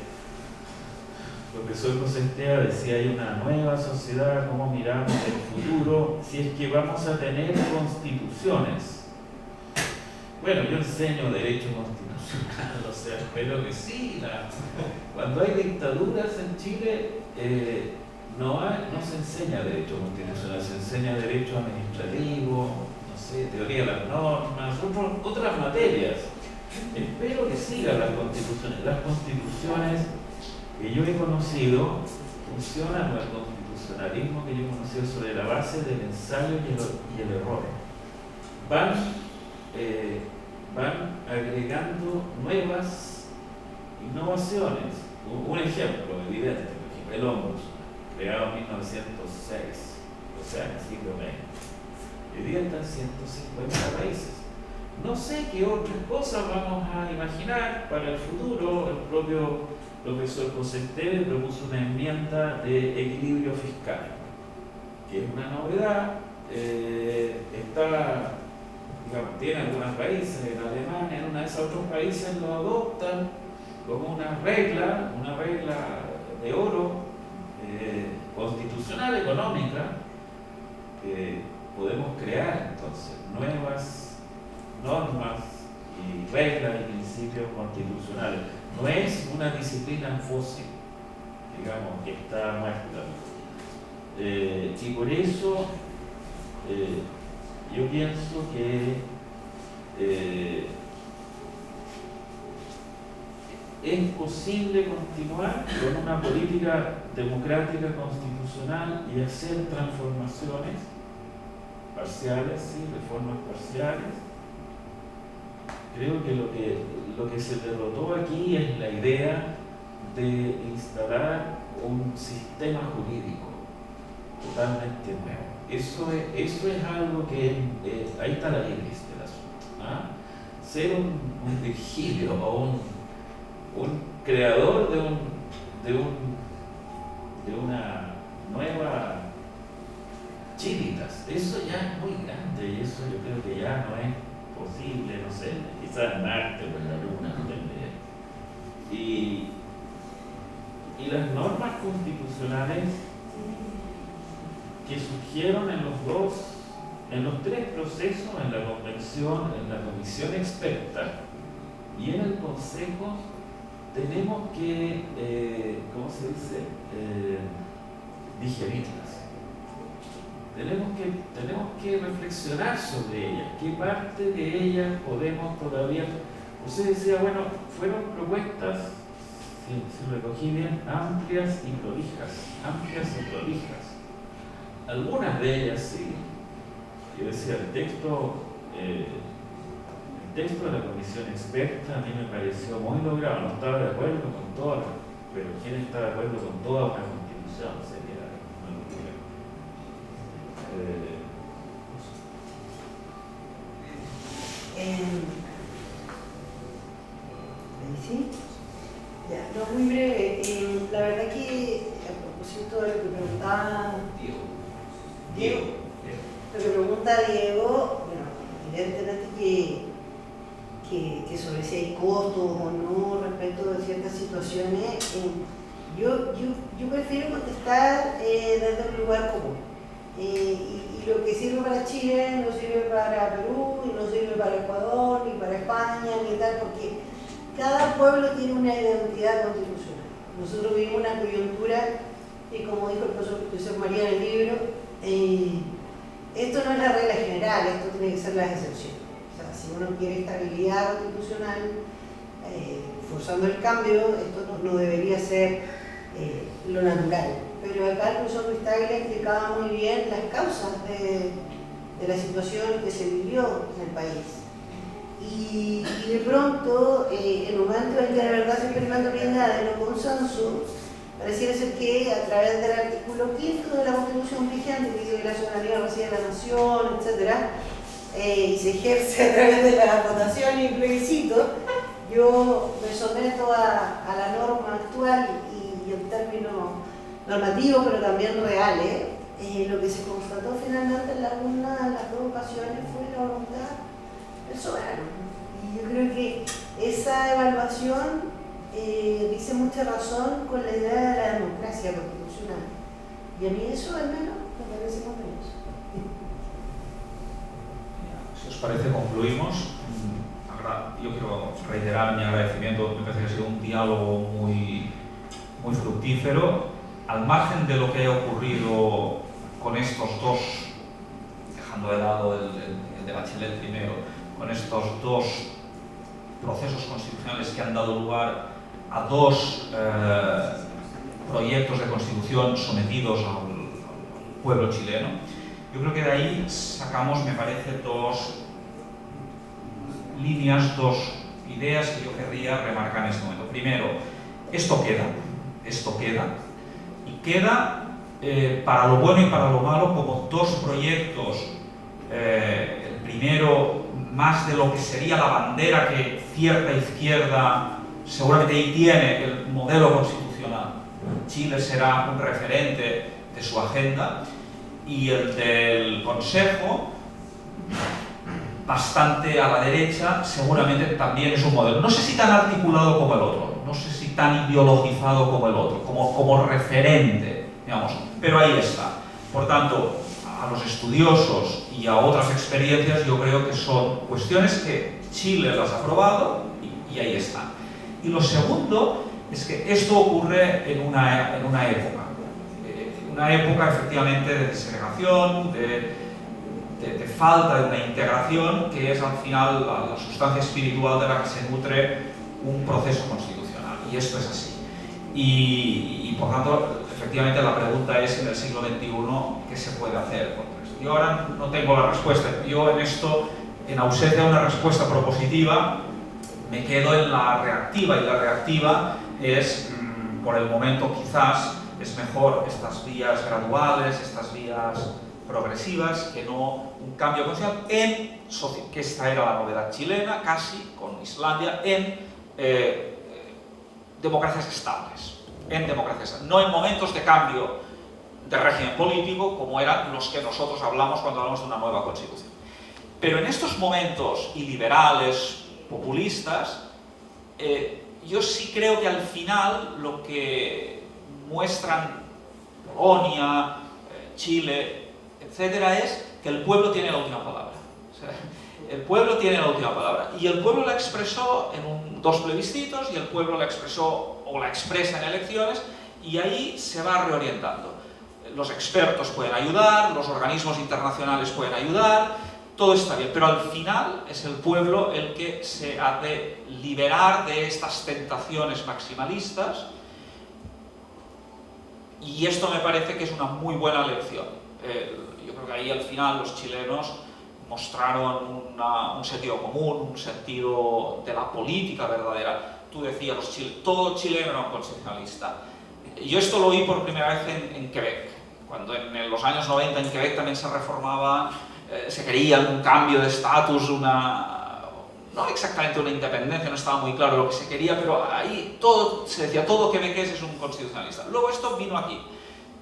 Speaker 3: profesor Cosentía decía, hay una nueva sociedad, cómo miramos el futuro, si es que vamos a tener constituciones. Bueno, yo enseño derecho constitucional, o sea, espero que sí. Cuando hay dictaduras en Chile, no se enseña derecho constitucional, se enseña derecho administrativo, no sé, teoría de las normas, otras materias. Espero que sigan las constituciones. Las constituciones que yo he conocido funcionan, o el constitucionalismo que yo he conocido, sobre la base del ensayo y el error. Van agregando nuevas innovaciones. Un ejemplo evidente, por ejemplo, el ómnibus, creado en 1906, o sea, en el siglo XX. Hoy día están 150 países. No sé qué otras cosas vamos a imaginar para el futuro. El propio profesor Cosenteve propuso una enmienda de equilibrio fiscal, que es una novedad. Tiene algunos países, en Alemania, en una de esos otros países lo adoptan como una regla de oro constitucional, económica, que podemos crear entonces nuevas normas y reglas y principios constitucionales. No es una disciplina fósil, digamos, que está muerta. Y por eso yo pienso que es posible continuar con una política democrática constitucional y hacer transformaciones parciales, sí, reformas parciales. Creo que lo que se derrotó aquí es la idea de instalar un sistema jurídico totalmente nuevo. Eso es algo que ahí está la ibris del asunto. Ser un Virgilio o un creador de una nueva Chilitas, eso ya es muy grande, y eso yo creo que ya no es posible, no sé, quizás en Marte o en la Luna, no tengo idea. Y las normas constitucionales que surgieron en los dos en los tres procesos, en la convención, en la comisión experta y en el consejo, tenemos que, ¿cómo se dice?, digerirlas. Tenemos que reflexionar sobre ellas, qué parte de ellas podemos todavía. Usted decía, bueno, fueron propuestas, si recogí bien, amplias y prolijas. Algunas de ellas sí. Yo decía, el texto de la comisión experta a mí me pareció muy logrado. No estaba de acuerdo con todas, pero ¿quién está de acuerdo con toda una constitución? Sería una locura.
Speaker 2: ¿Sí? Ya, no, muy breve. La verdad que, a propósito de lo que preguntaba Diego, lo que pregunta Diego, bueno, evidentemente que sobre si hay costos o no respecto de ciertas situaciones, yo prefiero contestar desde un lugar común. Y lo que sirve para Chile no sirve para Perú, y no sirve para Ecuador, ni para España, ni tal, porque cada pueblo tiene una identidad constitucional. Nosotros vivimos una coyuntura, y como dijo el profesor María en el libro, esto no es la regla general, esto tiene que ser las excepciones. O sea, si uno quiere estabilidad constitucional, forzando el cambio, esto no debería ser lo natural. Pero acá el profesor Luis Tagle explicaba muy bien las causas de la situación que se vivió en el país. Y de pronto, en el momento en que de verdad se experimenta una idea de no consenso, pareciera ser que a través del artículo 5 de la Constitución vigente, que dice que la soberanía reside en la nación, etc., y se ejerce a través de la votación y el plebiscito, yo me someto a la norma actual y en términos normativos, pero también reales. Lo que se constató finalmente en las dos ocasiones fue la voluntad del soberano. Y yo creo que esa evaluación dice mucha razón con la idea de la democracia constitucional. Y a mí eso al menos me parece conveniente.
Speaker 1: Si os parece, concluimos. Yo quiero reiterar mi agradecimiento, me parece que ha sido un diálogo muy fructífero. Al margen de lo que haya ocurrido con estos dos, dejando de lado el de Bachelet primero, con estos dos procesos constitucionales que han dado lugar a dos proyectos de constitución sometidos al pueblo chileno, yo creo que de ahí sacamos, me parece, dos líneas, dos ideas que yo querría remarcar en este momento. Primero, esto queda, y queda para lo bueno y para lo malo como dos proyectos, el primero más de lo que sería la bandera que cierta izquierda seguramente ahí tiene, el modelo constitucional. Chile será un referente de su agenda, y el del Consejo, bastante a la derecha, seguramente también es un modelo. No sé si tan articulado como el otro, no sé si tan ideologizado como el otro, como referente, digamos, pero ahí está. Por tanto, a los estudiosos y a otras experiencias, yo creo que son cuestiones que Chile las ha probado y ahí están. Y lo segundo es que esto ocurre en una época efectivamente de desegregación, de falta de una integración, que es al final la sustancia espiritual de la que se nutre un proceso constitucional, y esto es así. Y por tanto, efectivamente la pregunta es, en el siglo XXI, ¿qué se puede hacer contra esto? Yo ahora no tengo la respuesta. Yo en esto, en ausencia de una respuesta propositiva, me quedo en la reactiva, y la reactiva es, por el momento quizás, es mejor estas vías graduales, estas vías progresivas, que no un cambio constitucional, que esta era la novedad chilena, casi, con Islandia, en democracias estables, no en momentos de cambio de régimen político como eran los que nosotros hablamos cuando hablamos de una nueva constitución. Pero en estos momentos iliberales, populistas, yo sí creo que al final lo que muestran Polonia, Chile, etcétera, es que el pueblo tiene la última palabra. O sea, el pueblo tiene la última palabra. Y el pueblo la expresó en dos plebiscitos, y el pueblo la expresó o la expresa en elecciones, y ahí se va reorientando. Los expertos pueden ayudar, los organismos internacionales pueden ayudar, todo está bien, pero al final es el pueblo el que se ha de liberar de estas tentaciones maximalistas, y esto me parece que es una muy buena lección. Yo creo que ahí al final los chilenos mostraron un sentido común, un sentido de la política verdadera. Tú decías, todo chileno era un constitucionalista. Yo esto lo oí por primera vez en Quebec, cuando en los años 90 en Quebec también se reformaba, se quería un cambio de estatus, no exactamente una independencia, no estaba muy claro lo que se quería, pero ahí se decía, todo quebequés es un constitucionalista. Luego esto vino aquí.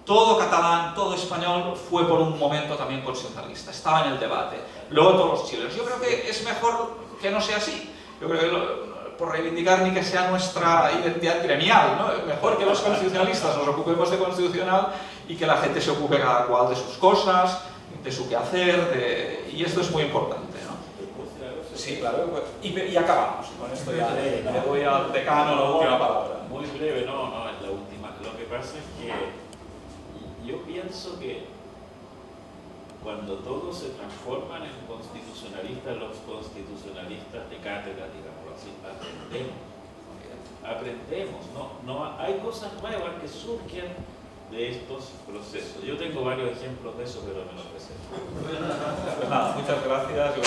Speaker 1: Todo catalán, todo español fue por un momento también constitucionalista, estaba en el debate. Luego todos los chilenos. Yo creo que es mejor que no sea así. Yo creo que por reivindicar ni que sea nuestra identidad gremial, ¿no? Es mejor que los constitucionalistas nos ocupemos de constitucional y que la gente se ocupe cada cual de sus cosas, de su quehacer, y esto es muy importante, ¿no? Sí, claro. Y acabamos. Con esto ya le doy al decano la última palabra.
Speaker 3: Muy breve, no es la última. Lo que pasa es que yo pienso que cuando todos se transforman en constitucionalistas, los constitucionalistas de cátedra, digámoslo así, aprendemos, ¿no? Hay cosas nuevas que surgen de estos procesos. Yo tengo varios ejemplos de eso, pero me los presento.
Speaker 1: Pues nada, muchas gracias.
Speaker 6: Muy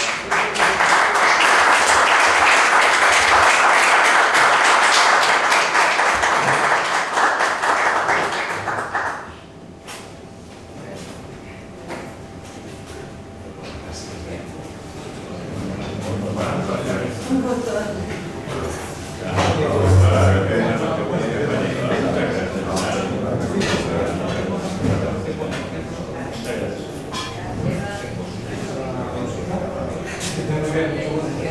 Speaker 6: bien.